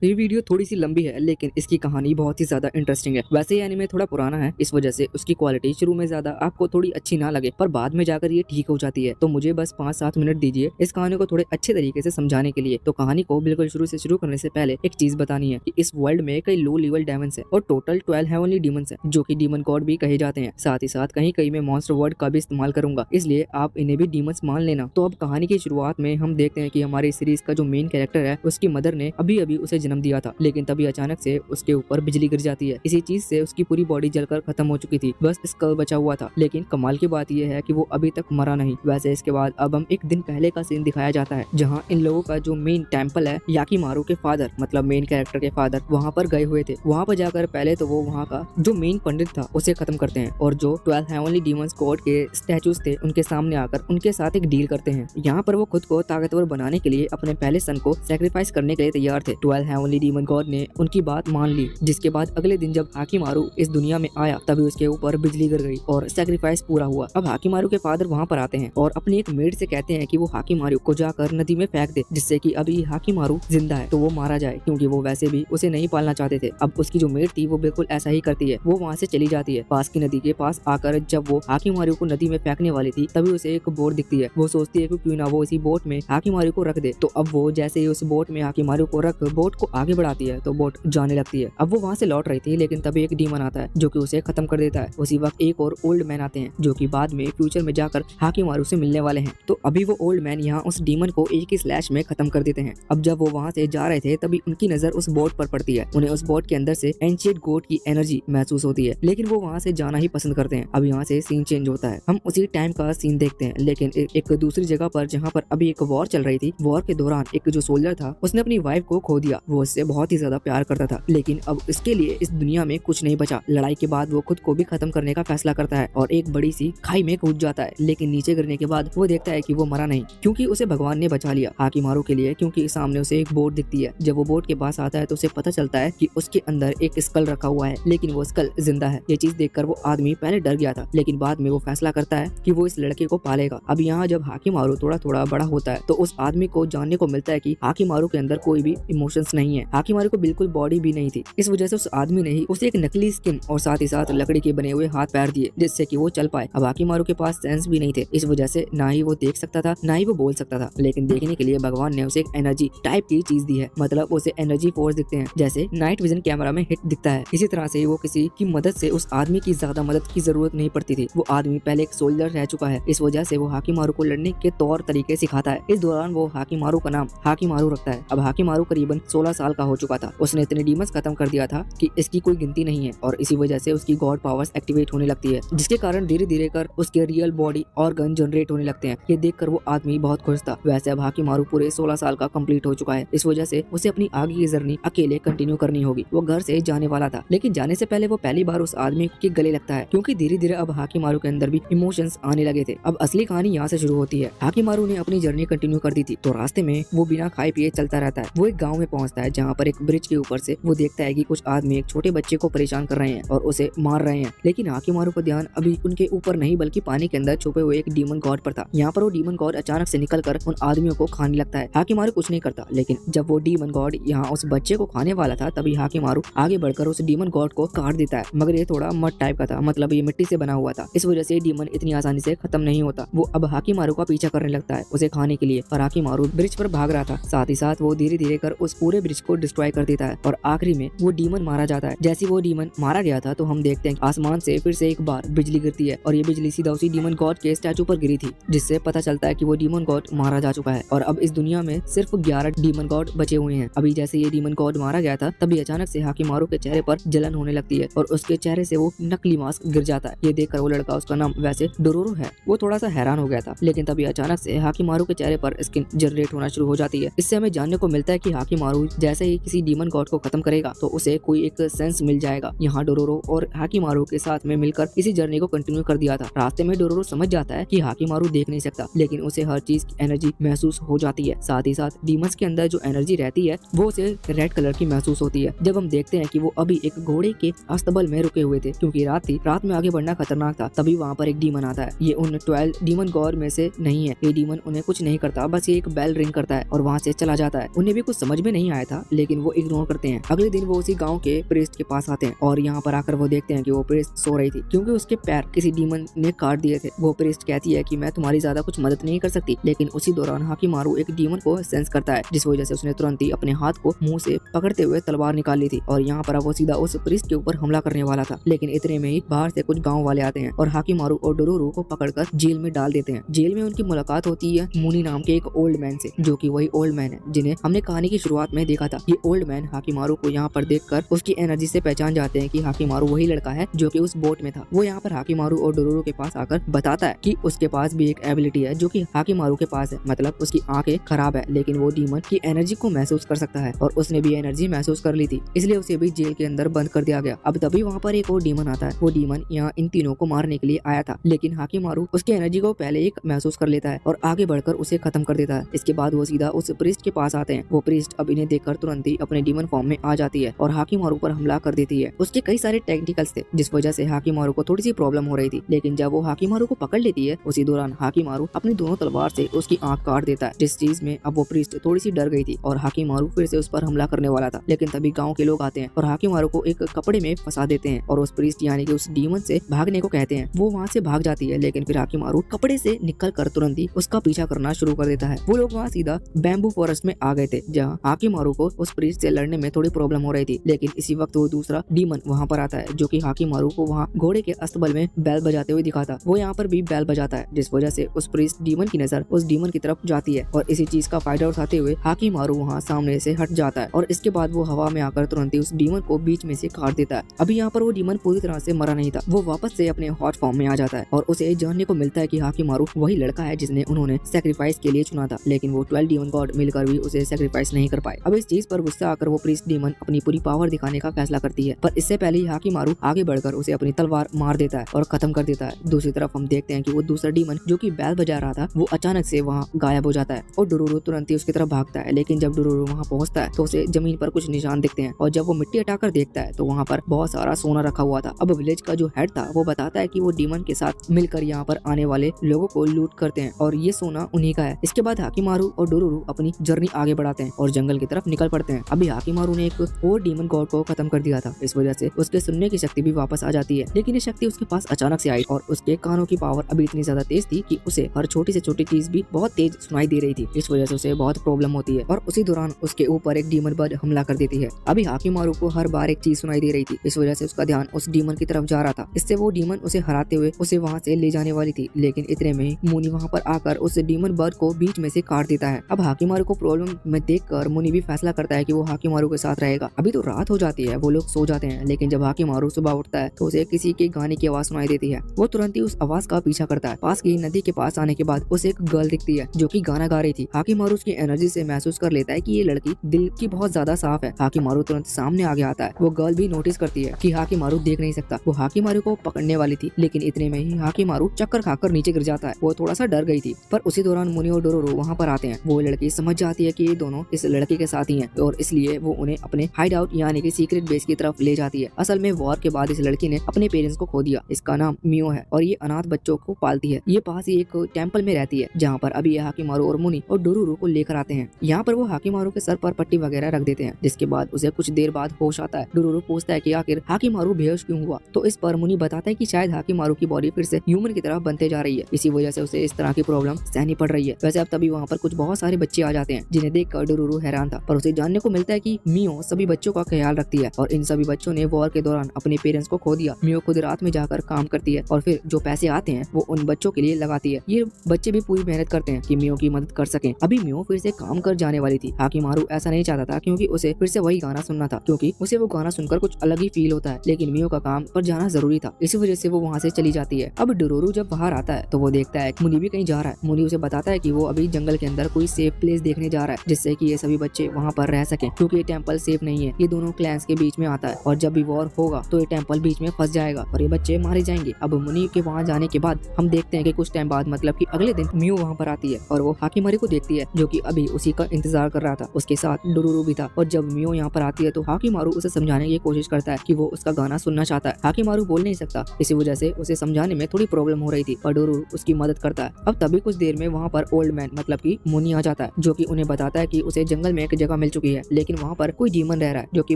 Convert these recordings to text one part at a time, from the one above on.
ये वीडियो थोड़ी सी लंबी है लेकिन इसकी कहानी बहुत ही ज्यादा इंटरेस्टिंग है। वैसे ये एनिमे थोड़ा पुराना है, इस वजह से उसकी क्वालिटी शुरू में ज्यादा आपको थोड़ी अच्छी ना लगे, पर बाद में जाकर ये ठीक हो जाती है। तो मुझे बस 5-7 मिनट दीजिए इस कहानी को थोड़े अच्छे तरीके से समझाने के लिए। तो कहानी को बिल्कुल शुरू से शुरू करने से पहले एक चीज बतानी है कि इस वर्ल्ड में कई लो लेवल डेमंस है और टोटल 12 हेवनली डीमंस है, जो कि डीमन गॉड भी कहे जाते हैं। साथ ही साथ कहीं कहीं मैं मॉन्स्टर वर्ड का भी इस्तेमाल करूंगा, इसलिए आप इन्हें भी डीमंस मान लेना। तो अब कहानी की शुरुआत में हम देखते हैं कि हमारी सीरीज का जो मेन कैरेक्टर है उसकी मदर ने अभी अभी उसे जन्म दिया था, लेकिन तभी अचानक से उसके ऊपर बिजली गिर जाती है। इसी चीज से उसकी पूरी बॉडी जलकर खत्म हो चुकी थी, बस स्कल बचा हुआ था। लेकिन कमाल की बात यह है कि वो अभी तक मरा नहीं। वैसे इसके बाद अब हम एक दिन पहले का सीन दिखाया जाता है, जहाँ इन लोगों का जो मेन टेम्पल है याकीमारू के फादर मतलब मेन कैरेक्टर के फादर वहाँ पर गए हुए थे। वहाँ पर जाकर पहले तो वो वहाँ का जो मेन पंडित था उसे खत्म करते हैं और जो 12 हेवनली डीमंस गॉड के स्टैचूज थे उनके सामने आकर उनके साथ एक डील करते हैं। यहाँ पर वो खुद को ताकतवर बनाने के लिए अपने पहले सन को सैक्रिफाइस करने के लिए तैयार थे। 12 हेवनली डीमन गॉड ने उनकी बात मान ली, जिसके बाद अगले दिन जब हाकीमारू इस दुनिया में आया तभी उसके ऊपर बिजली गिर गई और सैक्रिफाइस पूरा हुआ। अब हाकीमारू के फादर वहाँ पर आते हैं और अपनी एक मेड से कहते हैं कि वो हाकीमारू को जाकर नदी में फेंक दे, जिससे कि अभी हाकीमारू जिंदा है तो वो मारा जाए, क्योंकि वो वैसे भी उसे नहीं पालना चाहते थे। अब उसकी जो मेड थी वो बिल्कुल ऐसा ही करती है, वो वहाँ से चली जाती है। पास की नदी के पास आकर जब वो हाकीमारू को नदी में फेंकने वाली थी तभी उसे एक बोट दिखती है। वो सोचती है कि क्यों ना वो इसी बोट में हाकीमारू को रख दे। तो अब वो जैसे ही उस बोट में हाकीमारू को रख बोट को आगे बढ़ाती है तो बोट जाने लगती है। अब वो वहाँ से लौट रही थी, लेकिन तभी एक डीमन आता है जो कि उसे खत्म कर देता है। उसी वक्त एक और ओल्ड मैन आते हैं जो कि बाद में फ्यूचर में जाकर हाकीमारू से मिलने वाले हैं। तो अभी वो ओल्ड मैन यहाँ उस डीमन को एक ही स्लैश में खत्म कर देते हैं। अब जब वो वहाँ से जा रहे थे तभी उनकी नजर उस बोट पर पड़ती है। उन्हें उस बोट के अंदर से एंशिएंट गॉड की एनर्जी महसूस होती है, लेकिन वो वहाँ से जाना ही पसंद करते हैं। अब यहाँ से सीन चेंज होता है, हम उसी टाइम का सीन देखते हैं, लेकिन एक दूसरी जगह पर जहाँ पर अभी एक वॉर चल रही थी। वॉर के दौरान एक जो सोल्जर था उसने अपनी वाइफ को खो दिया। वो उससे बहुत ही ज्यादा प्यार करता था, लेकिन अब इसके लिए इस दुनिया में कुछ नहीं बचा। लड़ाई के बाद वो खुद को भी खत्म करने का फैसला करता है और एक बड़ी सी खाई में कूद जाता है। लेकिन नीचे गिरने के बाद वो देखता है कि वो मरा नहीं, क्योंकि उसे भगवान ने बचा लिया हाकीमारू के लिए, क्योंकि सामने उसे एक बोट दिखती है। जब वो बोट के पास आता है तो उसे पता चलता है कि उसके अंदर एक स्कल रखा हुआ है, लेकिन वो स्कल जिंदा है। ये चीज देखकर वो आदमी पहले डर गया था, लेकिन बाद में वो फैसला करता है कि वो इस लड़के को पालेगा। अब यहाँ जब हाकीमारू थोड़ा थोड़ा बड़ा होता है तो उस आदमी को जानने को मिलता है कि हाकीमारू के अंदर कोई भी इमोशंस नहीं है। हाकीमारू को बिल्कुल बॉडी भी नहीं थी, इस वजह से उस आदमी ने ही उसे एक नकली स्किन और साथ ही साथ लकड़ी के बने हुए हाथ पैर दिए, जिससे कि वो चल पाए। अब हाकीमारू के पास सेंस भी नहीं थे, इस वजह से ना ही वो देख सकता था ना ही वो बोल सकता था, लेकिन देखने के लिए भगवान ने उसे एक एनर्जी टाइप की चीज दी है, मतलब उसे एनर्जी फोर्स दिखते हैं, जैसे नाइट विजन कैमरा में हिट दिखता है। इसी तरह से वो किसी की मदद से उस आदमी की ज्यादा मदद की जरूरत नहीं पड़ती थी। वो आदमी पहले एक सोल्जर रह चुका है, इस वजह से वो हाकीमारू को लड़ने के तौर तरीके सिखाता है। इस दौरान वो हाकीमारू का नाम हाकीमारू रखता है। अब हाकीमारू करीबन 16 साल का हो चुका था। उसने इतने डीमंस खत्म कर दिया था कि इसकी कोई गिनती नहीं है, और इसी वजह से उसकी गॉड पावर्स एक्टिवेट होने लगती है, जिसके कारण धीरे धीरे कर उसके रियल बॉडी ऑर्गन जनरेट होने लगते हैं। ये देखकर वो आदमी बहुत खुश था। वैसे अब हाकीमारू पूरे 16 साल का कंप्लीट हो चुका है, इस वजह से उसे अपनी आगे की जर्नी अकेले कंटिन्यू करनी होगी। वो घर से जाने वाला था, लेकिन जाने से पहले वो पहली बार उस आदमी के गले लगता है, क्योंकि धीरे धीरे अब हाकीमारू के अंदर भी इमोशंस आने लगे थे। अब असली कहानी यहाँ से शुरू होती है। हाकीमारू ने अपनी जर्नी कंटिन्यू कर दी थी, तो रास्ते में वो बिना खाए पिए चलता रहता है। वो एक गाँव में पहुंचता है, जहाँ पर एक ब्रिज के ऊपर से वो देखता है कि कुछ आदमी एक छोटे बच्चे को परेशान कर रहे हैं और उसे मार रहे हैं, लेकिन हाकीमारू का ध्यान अभी उनके ऊपर नहीं बल्कि पानी के अंदर छुपे हुए एक डीमन गॉड पर था। यहाँ पर वो डीमन गॉड अचानक से निकलकर उन आदमियों को खाने लगता है। हाकीमारू कुछ नहीं करता, लेकिन जब वो डीमन गॉड यहाँ उस बच्चे को खाने वाला था तभी हाकीमारू आगे बढ़कर उस डीमन गॉड को काट देता है, मगर ये थोड़ा मड टाइप का था, मतलब ये मिट्टी से बना हुआ था, इस वजह से डीमन इतनी आसानी से खत्म नहीं होता। वो अब हाकीमारू का पीछा करने लगता है उसे खाने के लिए, और हाकीमारू ब्रिज पर भाग रहा था। साथ ही साथ वो धीरे धीरे कर उस पूरे ब्रिज को डिस्ट्रॉय कर देता है और आखिरी में वो डीमन मारा जाता है। जैसे वो डीमन मारा गया था तो हम देखते हैं आसमान से फिर से एक बार बिजली गिरती है, और ये बिजली सीधा उसी डीमन गॉड के स्टैचू पर गिरी थी, जिससे पता चलता है कि वो डीमन गॉड मारा जा चुका है और अब इस दुनिया में सिर्फ 11 डीमन गॉड बचे हुए हैं। अभी जैसे ये डीमन गॉड मारा गया था तभी अचानक से हाकीमारू के चेहरे पर जलन होने लगती है और उसके चेहरे से वो नकली मास्क गिर जाता है। ये देखकर वो लड़का, उसका नाम वैसे डोरोरो है, वो थोड़ा सा हैरान हो गया था, लेकिन तभी अचानक से हाकीमारू के चेहरे पर स्किन जनरेट होना शुरू हो जाती है। इससे हमें जानने को मिलता है कि हाकीमारू जैसे ही किसी डीमन गॉड को खत्म करेगा तो उसे कोई एक सेंस मिल जाएगा। यहाँ डोरोरो और हाकीमारू के साथ में मिलकर इसी जर्नी को कंटिन्यू कर दिया था। रास्ते में डोरोरो समझ जाता है कि हाकीमारू देख नहीं सकता, लेकिन उसे हर चीज की एनर्जी महसूस हो जाती है। साथ ही साथ डीमंस के अंदर जो एनर्जी रहती है वो उसे रेड कलर की महसूस होती है। जब हम देखते हैं कि वो अभी एक घोड़े के अस्तबल में रुके हुए थे, क्योंकि रात थी, रात में आगे बढ़ना खतरनाक था। तभी वहाँ पर एक डीमन आता है। ये उन 12 डीमन गॉड में से नहीं है। ये डीमन उन्हें कुछ नहीं करता, बस ये एक बेल रिंग करता है और वहाँ से चला जाता है। उन्हें भी कुछ समझ में नहीं आया था था, लेकिन वो इग्नोर करते हैं। अगले दिन वो उसी गांव के प्रीस्ट के पास आते हैं और यहाँ पर आकर वो देखते हैं कि वो प्रीस्ट सो रही थी क्योंकि उसके पैर किसी डीमन ने काट दिए थे। वो प्रीस्ट कहती है कि मैं तुम्हारी ज्यादा कुछ मदद नहीं कर सकती, लेकिन उसी दौरान हाकिमारू एक डीमन को सेंस करता है, जिस वजह से उसने तुरंत ही अपने हाथ को मुंह से पकड़ते हुए तलवार निकाल ली थी और यहाँ पर वो सीधा उस प्रीस्ट के ऊपर हमला करने वाला था। लेकिन इतने में ही बाहर से कुछ गाँव वाले आते हैं और हाकिमारू और डोरोरो को पकड़कर जेल में डाल देते हैं। जेल में उनकी मुलाकात होती है मुनी नाम के एक ओल्ड मैन से, जो कि वही ओल्ड मैन है जिन्हें हमने कहानी की शुरुआत में देखा था। ये ओल्ड मैन हाकिमारू को यहाँ पर देखकर उसकी एनर्जी से पहचान जाते हैं कि हाकिमारू वही लड़का है जो कि उस बोट में था। वो यहाँ पर हाकिमारू और डोरोरो के पास आकर बताता है कि उसके पास भी एक एबिलिटी है जो कि हाकिमारू के पास है, मतलब उसकी आंखें खराब है लेकिन वो डीमन की एनर्जी को महसूस कर सकता है और उसने भी एनर्जी महसूस कर ली थी, इसलिए उसे भी जेल के अंदर बंद कर दिया गया। अब तभी वहाँ पर एक और डीमन आता है। वो डीमन यहाँ इन तीनों को मारने के लिए आया था, लेकिन हाकिमारू उसकी एनर्जी को पहले ही महसूस कर लेता है और आगे बढ़कर उसे खत्म कर देता है। इसके बाद वो सीधा उस प्रीस्ट के पास आते हैं। वो प्रीस्ट अब इन्हें देखकर तुरंत ही अपने डीमन फॉर्म में आ जाती है और हाकिमारू पर हमला कर देती है। उसके कई सारे टेक्निकल्स थे जिस वजह से हाकिमारू को थोड़ी सी प्रॉब्लम हो रही थी, लेकिन जब वो हाकिमारू को पकड़ लेती है उसी दौरान हाकिमारू अपनी दोनों तलवार से उसकी आंख काट देता है, जिस चीज में अब वो प्रीस्ट थोड़ी सी डर गई थी और हाकिमारू फिर से उस पर हमला करने वाला था। लेकिन तभी गाँव के लोग आते हैं और हाकिमारू को एक कपड़े में फंसा देते हैं और उस प्रीस्ट यानी कि उस डीमन से भागने को कहते हैं। वो वहाँ से भाग जाती है, लेकिन फिर हाकिमारू कपड़े से निकल कर तुरंत ही उसका पीछा करना शुरू कर देता है। वो लोग वहाँ सीधा बैम्बू फॉरेस्ट में आ गए थे, जहाँ हाकिमारू को उस प्रीस्ट से लड़ने में थोड़ी प्रॉब्लम हो रही थी। लेकिन इसी वक्त वो दूसरा डीमन वहाँ पर आता है जो कि हाकिमारू को वहाँ घोड़े के अस्तबल में बैल बजाते हुए दिखाता। वो यहाँ पर भी बैल बजाता है, जिस वजह से उस प्रीस्ट डीमन की नजर उस डीमन की तरफ जाती है और इसी चीज का फायदा उठाते हुए हाकिमारू वहाँ सामने से हट जाता है और इसके बाद वो हवा में आकर तुरंत ही उस डीमन को बीच में से काट देता है। अभी यहाँ पर वो डीमन पूरी तरह से मरा नहीं था, वो वापस से अपने हॉट फॉर्म में आ जाता है और उसे जानने को मिलता है कि हाकिमारू वही लड़का है जिसने उन्होंने सैक्रिफाइस के लिए चुना था, लेकिन वो 12 डीमन गॉड मिलकर भी उसे सैक्रिफाइस नहीं कर पाए। अब इस चीज पर गुस्सा आकर वो प्रीस्ट डीमन अपनी पूरी पावर दिखाने का फैसला करती है, पर इससे पहले ही हाकिमारू आगे बढ़कर उसे अपनी तलवार मार देता है और खत्म कर देता है। दूसरी तरफ हम देखते हैं कि वो दूसरा डीमन जो कि बैल बजा रहा था वो अचानक से वहाँ गायब हो जाता है और डोरोरो तुरंत ही उसकी तरफ भागता है। लेकिन जब डोरोरो वहाँ पहुँचता है तो उसे जमीन पर कुछ निशान दिखते हैं और जब वो मिट्टी हटाकर देखता है तो वहाँ पर बहुत सारा सोना रखा हुआ था। अब विलेज का जो हेड था वो बताता है कि वो डीमन के साथ मिलकर यहाँ पर आने वाले लोगों को लूट करते हैं और ये सोना उन्हीं का है। इसके बाद हाकिमारू और डोरोरो अपनी जर्नी आगे बढ़ाते हैं और जंगल की तरफ निकल पड़ते हैं। अभी हाकिमारू ने एक और डीमन गॉड को खत्म कर दिया था, इस वजह से उसके सुनने की शक्ति भी वापस आ जाती है, लेकिन ये शक्ति उसके पास अचानक से आई और उसके कानों की पावर अभी इतनी ज्यादा तेज थी कि उसे हर छोटी से छोटी चीज भी बहुत तेज सुनाई दे रही थी। इस वजह से उसे बहुत प्रॉब्लम होती है और उसी दौरान उसके ऊपर एक डीमन बर्ड हमला कर देती है। अभी हाकिमारू को हर बार एक चीज सुनाई दे रही थी, इस वजह से उसका ध्यान उस डीमन की तरफ जा रहा था। इससे वो डीमन उसे हराते हुए उसे वहाँ से ले जाने वाली थी, लेकिन इतने में ही मुनी वहाँ पर आकर उस डीमन बर्ड को बीच में से काट देता है। अब हाकिमारू को प्रॉब्लम में देखकर मुनी भी फैसला करता है कि वो हाकिमारू के साथ रहेगा। अभी तो रात हो जाती है, वो लोग सो जाते हैं, लेकिन जब हाकिमारू सुबह उठता है तो उसे किसी के गाने की आवाज सुनाई देती है। वो तुरंत ही उस आवाज का पीछा करता है। पास की नदी के पास आने के बाद उसे एक गर्ल दिखती है जो कि गाना गा रही थी। हाकिमारू उसकी एनर्जी से महसूस कर लेता है कि ये लड़की दिल की बहुत ज्यादा साफ है। हाकिमारू तुरंत सामने आगे आता है। वो गर्ल भी नोटिस करती है कि हाकिमारू देख नहीं सकता। वो हाकिमारू को पकड़ने वाली थी, लेकिन इतने में ही हाकिमारू चक्कर खाकर नीचे गिर जाता है। वो थोड़ा सा डर गई थी, पर उसी दौरान मुनी और डोरोरो वहाँ पर आते हैं। वो लड़की समझ जाती है कि ये दोनों इस लड़के के साथ ही हैं और इसलिए वो उन्हें अपने हाइड आउट यानी कि सीक्रेट बेस की तरफ ले जाती है। असल में वॉर के बाद इस लड़की ने अपने पेरेंट्स को खो दिया। इसका नाम मियो है और ये अनाथ बच्चों को पालती है। ये पास ही एक टेम्पल में रहती है, जहाँ पर अभी हाकिमारू और मुनी और डोरोरो को लेकर आते हैं। यहाँ पर वो हाकिमारू के सर पर पट्टी वगैरह रख देते हैं, जिसके बाद उसे कुछ देर बाद होश आता है। डोरोरो पूछता है कि आखिर हाकिमारू बेहोश क्यों हुआ, तो इस पर मुनी बताता है कि शायद हाकिमारू की बॉडी फिर से ह्यूमन की तरफ बनते जा रही है, इसी वजह से उसे इस तरह की प्रॉब्लम सहनी पड़ रही है। वैसे अब तभी वहाँ पर कुछ बहुत सारे बच्चे आ जाते हैं, जिन्हें देखकर डोरोरो हैरान था, पर उसे जानने को मिलता है कि मियो सभी बच्चों का ख्याल रखती है और इन सभी बच्चों ने वॉर के दौरान अपने पेरेंट्स को खो दिया। मियो खुद रात में जाकर काम करती है और फिर जो पैसे आते हैं वो उन बच्चों के लिए लगाती है। ये बच्चे भी पूरी मेहनत करते हैं कि मियो की मदद कर सकें। अभी मियो फिर से काम कर जाने वाली थी। हाकिमारू ऐसा नहीं चाहता था, क्योंकि उसे फिर से वही गाना सुनना था, क्योंकि उसे वो गाना सुनकर कुछ अलग ही फील होता है, लेकिन मियो का काम पर जाना जरूरी था, इसी वजह से वो वहाँ से चली जाती है। अब डोरोरो जब बाहर आता है तो वो देखता है मुनी भी कहीं जा रहा है। मुनी उसे बताता है कि वो अभी जंगल के अंदर कोई सेफ प्लेस देखने जा रहा है, जिससे कि ये सभी बच्चे वहाँ पर रह सकें, क्योंकि ये टेम्पल सेफ नहीं है। ये दोनों क्लैंस के बीच में आता है और जब भी वॉर होगा तो ये टेम्पल बीच में फंस जाएगा और ये बच्चे मारे जाएंगे। अब मुनी के वहाँ जाने के बाद हम देखते हैं कि कुछ टाइम बाद, मतलब कि अगले दिन, मियो वहाँ पर आती है और वो हाकिमारू को देखती है, जो कि अभी उसी का इंतजार कर रहा था। उसके साथ डोरोरो भी था और जब मियो यहाँ पर आती है तो हाकिमारू उसे समझाने की कोशिश करता है कि वो उसका गाना सुनना चाहता है। हाकिमारू बोल नहीं सकता, इसी वजह से उसे समझाने में थोड़ी प्रॉब्लम हो रही थी और डोरोरो उसकी मदद करता है। अब तभी कुछ देर में वहाँ पर ओल्ड मैन, मतलब कि मुनी आ जाता है, जो कि उन्हें बताता है कि उसे जंगल में एक जगह जगह मिल चुकी है, लेकिन वहाँ पर कोई डीमन रह रहा है जो कि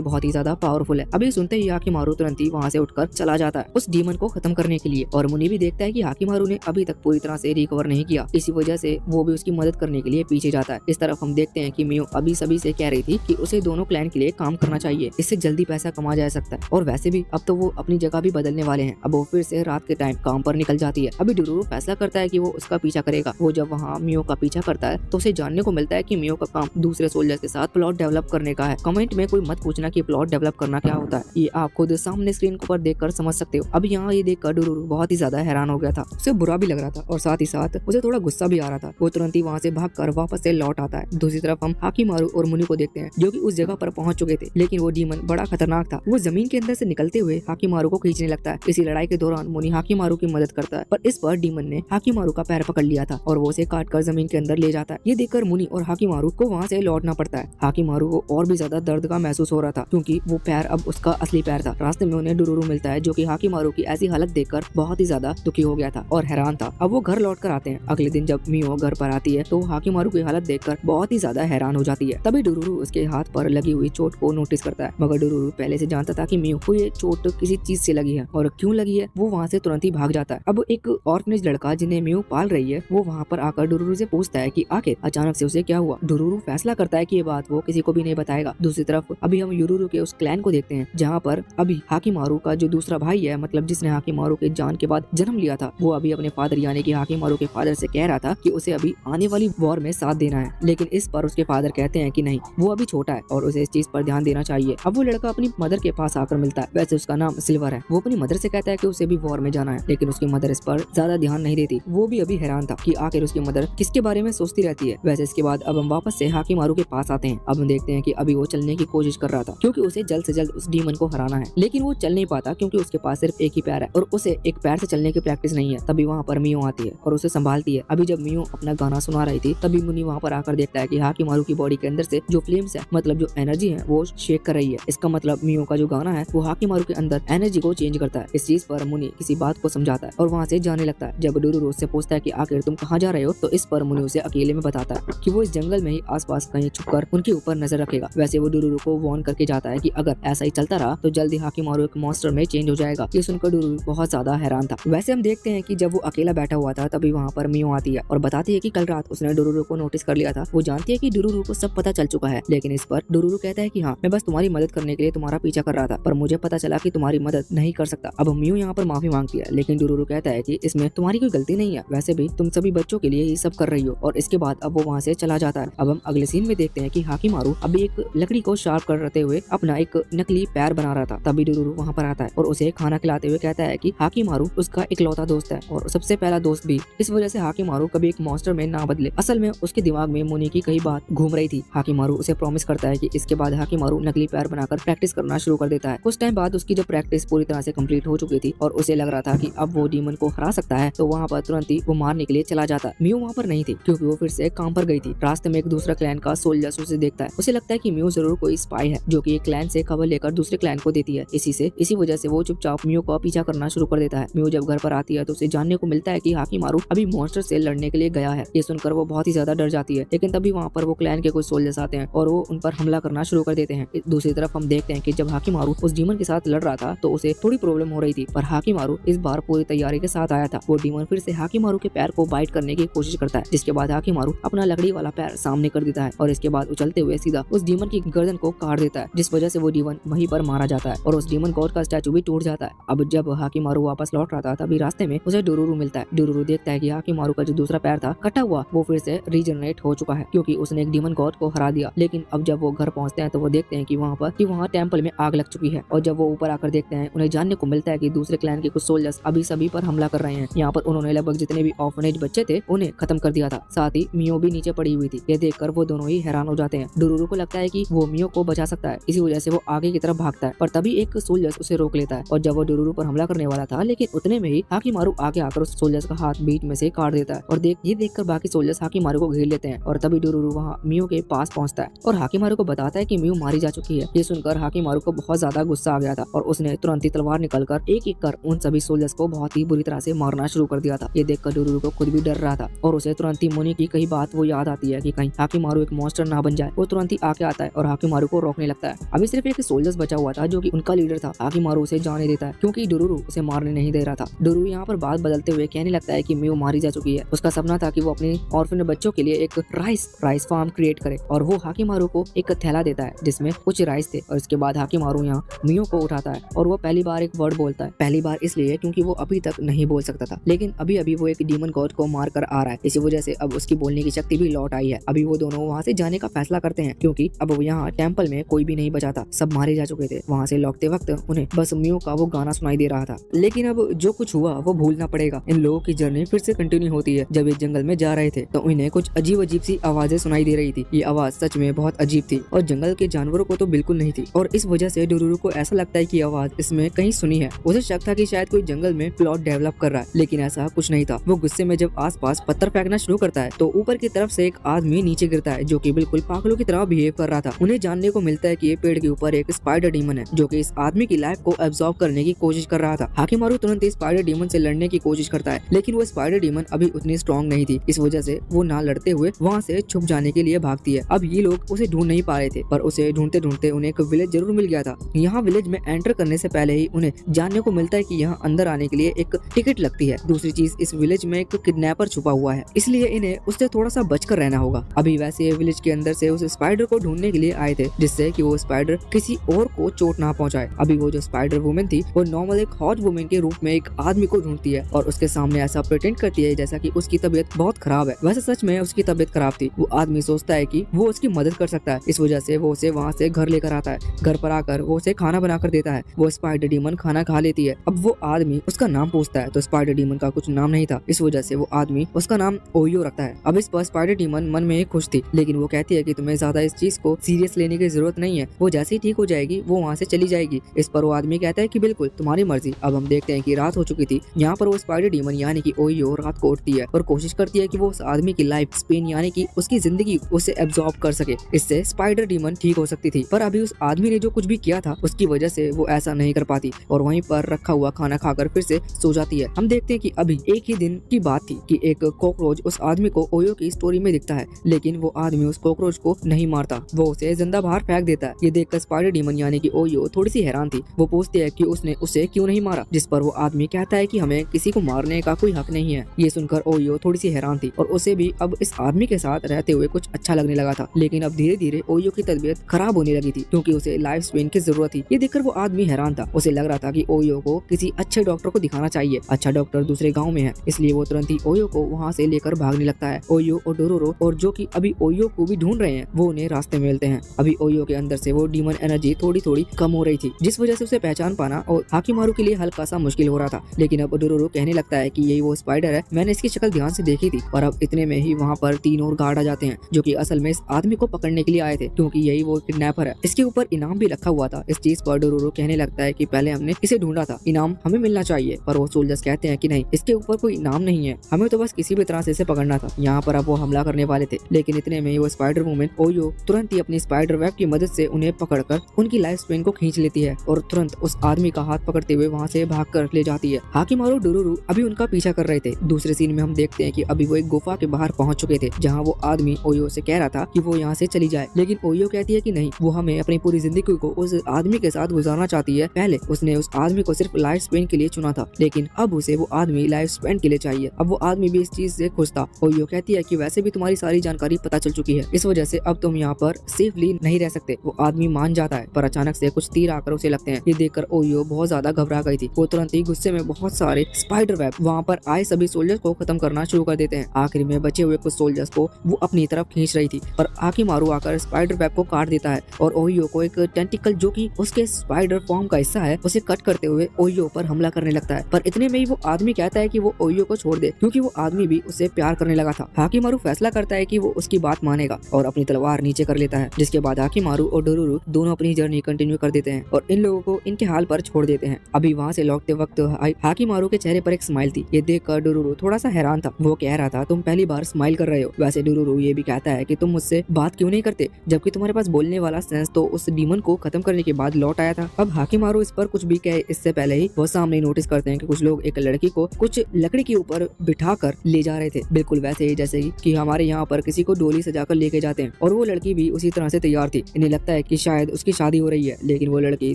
बहुत ही ज्यादा पावरफुल है। अभी सुनते ही हाकिमारू तुरंत ही वहाँ से उठकर चला जाता है उस डीमन को खत्म करने के लिए, और मुनि भी देखता है कि हाकिमारू ने अभी तक पूरी तरह से रिकवर नहीं किया, इसी वजह से वो भी उसकी मदद करने के लिए पीछे जाता है। इस तरफ हम देखते हैं कि मियो अभी सभी से कह रही थी कि उसे दोनों क्लैन के लिए काम करना चाहिए, इससे जल्दी पैसा कमा जा सकता है, और वैसे भी अब तो वो अपनी जगह भी बदलने वाले हैं। अब वो फिर से रात के टाइम काम पर निकल जाती है। अभी डुरूरू फैसला करता है कि वो उसका पीछा करेगा। वो जब वहाँ मियो का पीछा करता है तो उसे जानने को मिलता है कि मियो का काम दूसरे सोल्जर्स के साथ प्लॉट डेवलप करने का है। कमेंट में कोई मत पूछना कि प्लॉट डेवलप करना क्या होता है, ये आप खुद सामने स्क्रीन को पर देखकर समझ सकते हो। अब यहाँ ये देखकर डुरूरू बहुत ही ज्यादा हैरान हो गया था, उसे बुरा भी लग रहा था और साथ ही साथ उसे थोड़ा गुस्सा भी आ रहा था। वो तुरंत ही वहाँ से भागकर वापस से लौट आता है। दूसरी तरफ हम हाकिमारू और मुनि को देखते हैं जो कि उस जगह पर पहुंच चुके थे, लेकिन वो डीमन बड़ा खतरनाक था। वो जमीन के अंदर से निकलते हुए हाकिमारू को खींचने लगता है। इसी लड़ाई के दौरान मुनि हाकिमारू की मदद करता है, पर इस पर डीमन ने हाकिमारू का पैर पकड़ लिया था और वो उसे काटकर जमीन के अंदर ले जाता है। ये देखकर मुनि और हाकिमारू को वहाँ से लौटना पड़ता है। हाकिमारू को और भी ज्यादा दर्द का महसूस हो रहा था क्योंकि वो पैर अब उसका असली पैर था। रास्ते में उन्हें डुरूरू मिलता है जो कि हाकिमारू की ऐसी हालत देखकर बहुत ही ज्यादा दुखी हो गया था और हैरान था। अब वो घर लौट कर आते हैं। अगले दिन जब मियो घर पर आती है तो हाकिमारू की हालत देखकर बहुत ही ज्यादा हैरान हो जाती है। तभी डुरूरू उसके हाथ पर लगी हुई चोट को नोटिस करता है, मगर डुरूरू पहले से जानता था कि मियो को ये चोट किसी चीज से लगी है और क्यों लगी है। वो वहाँ से तुरंत ही भाग जाता है। अब एक ऑर्फनेज लड़का जिन्हें मियो पाल रही है वो वहाँ पर आकर डुरूरू से पूछता है कि आखिर अचानक से उसे क्या हुआ। डुरूरू फैसला करता है कि ये बात वो किसी को भी नहीं बताएगा। दूसरी तरफ अभी हम यूरूरू के उस क्लैन को देखते हैं जहाँ पर अभी हाकिमारू का जो दूसरा भाई है, मतलब जिसने हाकिमारू के जान के बाद जन्म लिया था, वो अभी अपने फादर यानी कि हाकिमारू के फादर से कह रहा था कि उसे अभी आने वाली वॉर में साथ देना है, लेकिन इस पर उसके फादर कहते हैं कि नहीं, वो अभी छोटा है और उसे इस चीज पर ध्यान देना चाहिए। अब वो लड़का अपनी मदर के पास आकर मिलता है। वैसे उसका नाम सिल्वर है। वो अपनी मदर से कहता है कि उसे भी वॉर में जाना है, लेकिन उसकी मदर इस पर ज्यादा ध्यान नहीं देती। वो भी अभी हैरान था कि आखिर उसकी मदर किसके बारे में सोचती रहती है। वैसे इसके बाद अब हम वापस से हाकिमारू के पास आते हैं। अब हम देखते हैं कि अभी वो चलने की कोशिश कर रहा था क्योंकि उसे जल्द से जल्द उस डीमन को हराना है, लेकिन वो चल नहीं पाता क्योंकि उसके पास सिर्फ एक ही पैर है और उसे एक पैर से चलने की प्रैक्टिस नहीं है। तभी वहाँ पर मियो आती है और उसे संभालती है। अभी जब मियो अपना गाना सुना रही थी तभी मुनि वहाँ पर आकर देखता है कि हाकिमारू की बॉडी के अंदर से जो फ्लेम्स है, मतलब जो एनर्जी है, वो शेक कर रही है। इसका मतलब मियो का जो गाना है वो हाकिमारू के अंदर एनर्जी को चेंज करता है। इस चीज पर मुनि किसी बात को समझाता है और वहाँ से जाने लगता है। जब डुरूरू उससे पूछता है कि आखिर तुम कहाँ जा रहे हो, तो इस पर मुनि उसे अकेले में बताता है कि वो इस जंगल में ही आसपास कहीं छुपकर उनके ऊपर नजर रखेगा। वैसे वो डुरूरू को वार्न करके जाता है कि अगर ऐसा ही चलता रहा तो जल्दी हाकिमारू एक मॉन्स्टर में चेंज हो जाएगा। ये सुनकर डुरूरू बहुत ज्यादा हैरान था। वैसे हम देखते हैं कि जब वो अकेला बैठा हुआ था तभी वहाँ पर मियो आती है और बताती है कि कल रात उसने डुरूरू को नोटिस कर लिया था। वो जानती है कि डुरूरू को सब पता चल चुका है, लेकिन इस पर डुरूरू कहता है कि हाँ, मैं बस तुम्हारी मदद करने के लिए तुम्हारा पीछा कर रहा था, पर मुझे पता चला कि तुम्हारी मदद नहीं कर सकता। अब मियो यहाँ पर माफी मांगती है, लेकिन डुरूरू कहता है कि इसमें तुम्हारी कोई गलती नहीं है, वैसे भी तुम सभी बच्चों के लिए ये सब कर रही हो। और इसके बाद अब वो वहाँ से चला जाता है। अब हम अगले सीन में देखते हैं कि हाकिमारू अभी एक लकड़ी को शार्प करते हुए अपना एक नकली पैर बना रहा था। तभी डुरूरू वहाँ पर आता है और उसे खाना खिलाते हुए कहता है कि हाकिमारू उसका इकलौता दोस्त है और सबसे पहला दोस्त भी। इस वजह से हाकिमारू कभी एक मॉन्स्टर में ना बदले। असल में उसके दिमाग में मुनि की कई बात घूम रही थी। हाकिमारू उसे प्रॉमिस करता है कि इसके बाद हाकिमारू नकली पैर बनाकर प्रैक्टिस करना शुरू कर देता है। कुछ टाइम बाद उसकी जब प्रैक्टिस पूरी तरह से कंप्लीट हो चुकी थी और उसे लग रहा था कि अब वो डीमन को हरा सकता है, तो वहाँ पर तुरंत ही वो मारने के लिए चला जाता। मियो वहाँ पर नहीं थी क्योंकि वो फिर से काम पर गई थी। रास्ते में एक दूसरा क्लैन का सोल्जर उसे देखता है। उसे लगता है कि मियो जरूर कोई स्पाई है जो कि एक क्लैन से खबर लेकर दूसरे क्लैन को देती है। इसी वजह से वो चुपचाप मियो का पीछा करना शुरू कर देता है। मियो जब घर पर आती है तो उसे जानने को मिलता है कि हाकिमारू अभी मॉन्स्टर से लड़ने के लिए गया है। ये सुनकर वो बहुत ही ज्यादा डर जाती है, लेकिन तभी वहाँ पर वो क्लैन के कुछ सोल्जर्स आते हैं और वो उन पर हमला करना शुरू कर देते हैं। दूसरी तरफ हम देखते हैं कि जब हाकिमारू उस डीमन के साथ लड़ रहा था तो उसे थोड़ी प्रॉब्लम हो रही थी, पर हाकिमारू इस बार पूरी तैयारी के साथ आया था। वो डीमन फिर से हाकिमारू के पैर को बाइट करने की कोशिश करता है, जिसके बाद हाकिमारू अपना लकड़ी वाला पैर सामने कर देता है और इसके बाद उछलते हुए सीधा उस डीमन की गर्दन को काट देता है, जिस वजह से वो डीमन वहीं पर मारा जाता है और उस डीमन गॉड का स्टैचू भी टूट जाता है। अब जब हाकिमारू वापस लौट रहा था तभी रास्ते में उसे डुरूरू मिलता है। डुरूरू देखता है कि हाकिमारू का जो दूसरा पैर था कटा हुआ वो फिर से रीजनरेट हो चुका है क्योंकि उसने एक डीमन गॉड को हरा दिया। लेकिन अब जब वो घर पहुंचते हैं तो वो देखते हैं कि वहाँ टेम्पल में आग लग चुकी है और जब वो ऊपर आकर देखते हैं उन्हें जानने को मिलता है कि दूसरे क्लैन के कुछ सोल्जर्स अभी सभी पर हमला कर रहे हैं। यहाँ पर उन्होंने लगभग जितने भी ऑर्फनेज बच्चे थे उन्हें खत्म कर दिया था, साथ ही मियो भी नीचे पड़ी हुई थी। ये देखकर वो दोनों ही हैरान हो जाते हैं। डुरूरू को लगता है कि वो मियो को बचा सकता है, इसी वजह से वो आगे की तरफ भागता है, पर तभी एक सोल्जर्स उसे रोक लेता है और जब वो डुरूरू पर हमला करने वाला था लेकिन उतने में ही हाकिमारू आगे आकर उस सोल्जर्स का हाथ बीच में से काट देता है और ये देखकर बाकी सोल्जर्स हाकिमारू को घेर लेते हैं और तभी डुरूरू वहाँ मियो के पास पहुंचता है और हाकिमारू को बताता है कि मियो मारी जा चुकी है। ये सुनकर हाकिमारू को बहुत ज्यादा गुस्सा आ गया था और उसने तुरंत ही तलवार निकालकर एक एक कर उन सभी सोल्जर्स को बहुत ही बुरी तरह से मारना शुरू कर दिया था। ये देखकर डुरूरू को खुद भी डर रहा था और उसे तुरंत ही मुनि की कई बात वो याद आती है कि कहीं हाकिमारू एक मॉन्स्टर ना बन जाए। है वो तुरंत ही आके आता है और हाकिमारू को रोकने लगता है। अभी सिर्फ एक सोल्जर्स बचा हुआ था जो कि उनका लीडर था। हाकिमारू उसे जाने देता है क्योंकि डोरोरो उसे मारने नहीं दे रहा था। डोरोरो यहाँ पर बात बदलते हुए कहने लगता है कि मियो मारी जा चुकी है। उसका सपना था कि वो अपने ऑर्फन बच्चों के लिए एक राइस फार्म क्रिएट करे और वो हाकिमारू को एक थैला देता है जिसमें कुछ राइस थे। और इसके बाद हाकिमारू यहाँ मियो को उठाता है और वो पहली बार एक वर्ड बोलता है। पहली बार इसलिए क्योंकि वो अभी तक नहीं बोल सकता था, लेकिन अभी अभी वो एक डीमन गॉड को मार कर आ रहा है। इसी वजह से अब उसकी बोलने की शक्ति भी लौट आई है। अभी वो दोनों वहाँ से जाने का फैसला करते हैं क्योंकि अब यहाँ टेम्पल में कोई भी नहीं बचा था, सब मारे जा चुके थे। वहाँ से लौटते वक्त उन्हें बस मियो का वो गाना सुनाई दे रहा था। लेकिन अब जो कुछ हुआ वो भूलना पड़ेगा। इन लोगों की जर्नी फिर से कंटिन्यू होती है। जब ये जंगल में जा रहे थे तो इन्हें कुछ अजीब अजीब सी आवाजें सुनाई दे रही थी। ये आवाज सच में बहुत अजीब थी और जंगल के जानवरों को तो बिल्कुल नहीं थी। और इस वजह से डोरोरो को ऐसा लगता है कि आवाज इसमें कहीं सुनी है। उसे शक था कि शायद कोई जंगल में प्लॉट डेवलप कर रहा है, लेकिन ऐसा कुछ नहीं था। वो गुस्से में जब आसपास पत्थर फेंकना शुरू करता है तो ऊपर की तरफ से एक आदमी नीचे गिरता है जो कि बिल्कुल पागलों की तरह बिहेव कर रहा था। उन्हें जानने को मिलता है कि ये पेड़ के ऊपर एक स्पाइडर डीमन है जो कि इस आदमी की लाइफ को एब्जॉर्ब करने की कोशिश कर रहा था। हाकिमारू तुरंत इस स्पाइडर डीमन से लड़ने की कोशिश करता है, लेकिन वो स्पाइडर डीमन अभी उतनी स्ट्रॉन्ग नहीं थी। इस वजह से वो ना लड़ते हुए वहाँ से छुप जाने के लिए भागती है। अब ये लोग उसे ढूंढ नहीं पा रहे थे, पर उसे ढूंढते ढूंढते उन्हें एक विलेज जरूर मिल गया था। यहाँ विलेज में एंटर करने से पहले ही उन्हें जानने को मिलता है कि यहाँ अंदर आने के लिए एक टिकट लगती है। दूसरी चीज, इस विलेज में एक किडनैपर छुपा हुआ है, इसलिए इन्हें उससे थोड़ा सा बचकर रहना होगा। अभी वैसे ये विलेज के अंदर से उस स्पाइडर को ढूंढने के लिए आए थे जिससे कि वो स्पाइडर किसी और को चोट ना पहुंचाए। अभी वो जो स्पाइडर वुमेन थी वो नॉर्मल एक हॉट वुमेन के रूप में एक आदमी को ढूंढती है और उसके सामने ऐसा प्रिटेंड करती है जैसा कि उसकी तबीयत बहुत खराब है। वैसे सच में उसकी तबीयत खराब थी। वो आदमी सोचता है कि वो उसकी मदद कर सकता है, इस वजह से वो उसे वहाँ से घर लेकर आता है। घर पर आकर वो उसे खाना बना कर देता है। वो स्पाइडर डीमन खाना खा लेती है। अब वो आदमी उसका नाम पूछता है तो स्पाइडर डीमन का कुछ नाम नहीं था, इस वजह से वो आदमी उसका नाम ओयो रखता है। अब इस पर स्पाइडर डीमन मन में खुश थी, लेकिन वो कहती है कि तुम्हें ज्यादा इस चीज को सीरियस लेने की जरूरत नहीं है, वो जैसे ही ठीक हो जाएगी वो वहाँ से चली जाएगी। इस पर वो आदमी कहता है कि बिल्कुल तुम्हारी मर्जी। अब हम देखते हैं कि रात हो चुकी थी। यहाँ पर वो स्पाइडर डीमन यानी कि ओयो रात को उठती है और कोशिश करती है कि वो उस आदमी की लाइफ स्पेन यानी कि उसकी जिंदगी उसे एब्जॉर्ब कर सके, इससे स्पाइडर डीमन ठीक हो सकती थी। पर अभी उस आदमी ने जो कुछ भी किया था उसकी वजह से वो ऐसा नहीं कर पाती और वहीं पर रखा हुआ खाना खाकर फिर से सो जाती है। हम देखते हैं कि अभी एक ही दिन की बात थी कि एक कॉकरोच उस आदमी को ओयो की स्टोरी में दिखता है, लेकिन वो आदमी उस कॉकरोच को नहीं मारता, वो उसे जिंदा बाहर फेंक देता है। ये देखकर स्पाइडर डीमन यानी कि ओयो थोड़ी सी हैरान थी। वो पूछती है कि उसने उसे क्यों नहीं मारा, जिस पर वो आदमी कहता है कि हमें किसी को मारने का कोई हक नहीं है। ये सुनकर ओयो थोड़ी सी हैरान थी और उसे भी अब इस आदमी के साथ रहते हुए कुछ अच्छा लगने लगा था। लेकिन अब धीरे धीरे ओयो की तबीयत खराब होने लगी थी क्योंकि उसे लाइफ स्पेन की जरूरत थी। ये देखकर वो आदमी हैरान था। उसे लग रहा था कि ओयो को किसी अच्छे डॉक्टर को दिखाना चाहिए। अच्छा डॉक्टर दूसरे गाँव में है, इसलिए वो तुरंत ही ओयो को वहाँ से लेकर भागने लगता है। ओयो और डोरोरो और जो कि अभी ओयो को भी ढूंढ रहे हैं वो उन्हें रास्ते में मिलते हैं। अभी ओयो के अंदर से वो डीमन एनर्जी थोड़ी थोड़ी कम हो रही थी, जिस वजह से उसे पहचान पाना और हाकिमारू के लिए हल्का सा मुश्किल हो रहा था। लेकिन अब डोरोरो कहने लगता है कि यही वो स्पाइडर है, मैंने इसकी शक्ल ध्यान से देखी थी। और अब इतने में ही वहाँ पर 3 और गार्ड आ जाते हैं जो कि असल में इस आदमी को पकड़ने के लिए आए थे क्योंकि यही वो किडनैपर है। इसके ऊपर इनाम भी रखा हुआ था। इस चीज पर डोरोरो कहने लगता है कि पहले हमने इसे ढूंढा था, इनाम हमें मिलना चाहिए। पर वो सोल्जर्स कहते हैं कि नहीं, इसके ऊपर कोई इनाम नहीं है, हमें तो बस किसी भी तरह से इसे पकड़ना था। यहाँ पर अब वो हमला करने वाले थे, लेकिन इतने में ही वो स्पाइडर वुमेन ओयो तुरंत ही अपनी स्पाइडर वेब की मदद से उन्हें पकड़कर उनकी लाइफ स्पेन को खींच लेती है और तुरंत उस आदमी का हाथ पकड़ते हुए वहाँ से भाग कर ले जाती है। हाकिमारू डोरोरो अभी उनका पीछा कर रहे थे। दूसरे सीन में हम देखते हैं कि अभी वो एक गुफा के बाहर पहुंच चुके थे जहाँ वो आदमी ओयो से कह रहा था कि वो यहाँ से चली जाए, लेकिन ओयो कहती है कि नहीं, वो हमें अपनी पूरी जिंदगी को उस आदमी के साथ गुजारना चाहती है। पहले उसने उस आदमी को सिर्फ लाइफ स्पेन के लिए चुना था, लेकिन अब उसे वो आदमी लाइफ स्पेन के लिए चाहिए। अब वो आदमी भी इस चीज से खुश था। ओयो कहती है कि वैसे भी तुम्हारी सारी जानकारी पता चल चुकी है, इस वजह से अब तुम यहाँ पर सेफली नहीं रह सकते। वो आदमी मान जाता है, पर अचानक से कुछ तीर आकर उसे लगते हैं। ये देखकर ओयो बहुत ज्यादा घबरा गई थी। वो तुरंत ही गुस्से में बहुत सारे स्पाइडर वेब वहाँ पर आए सभी सोल्जर्स को खत्म करना शुरू कर देते हैं। आखिर में बचे हुए कुछ सोल्जर्स को वो अपनी तरफ खींच रही थी, पर हाकिमारू आकर स्पाइडर वेब को काट देता है और ओयो को एक टेंटिकल जो कि उसके स्पाइडर फॉर्म का हिस्सा है उसे कट करते हुए ओयो पर हमला करने लगता है। पर इतने में ही वो आदमी कहता है कि वो ओयो को छोड़ दे क्योंकि वो आदमी भी उससे प्यार करने लगा था। हाकिमारू फैसला करता है कि वो उसकी बात मानेगा और अपनी तलवार नीचे कर लेता है, जिसके बाद हाकिमारू और डोरोरो दोनों अपनी जर्नी कंटिन्यू कर देते हैं और इन लोगों को इनके हाल पर छोड़ देते हैं। अभी वहाँ से लौटते वक्त हाकिमारू के चेहरे पर एक स्माइल थी। ये देखकर डोरोरो थोड़ा सा हैरान था। वो कह रहा था तुम पहली बार स्माइल कर रहे हो। वैसे डोरोरो ये भी कहता है कि तुम मुझसे बात क्यों नहीं करते, जबकि तुम्हारे पास बोलने वाला सेंस तो उस डीमन को खत्म करने के बाद लौट आया था। अब हाकिमारू इस पर कुछ भी कहे इससे पहले ही वो सामने नोटिस करते हैं कि कुछ लोग एक लड़की को कुछ लकड़ी के ऊपर बिठा कर ले जा रहे थे, बिल्कुल वैसे ही जैसे कि हमारे यहाँ पर किसी को डोली सजाकर लेके जाते हैं। और वो लड़की भी उसी तरह से तैयार थी। इन्हें लगता है कि शायद उसकी शादी हो रही है, लेकिन वो लड़की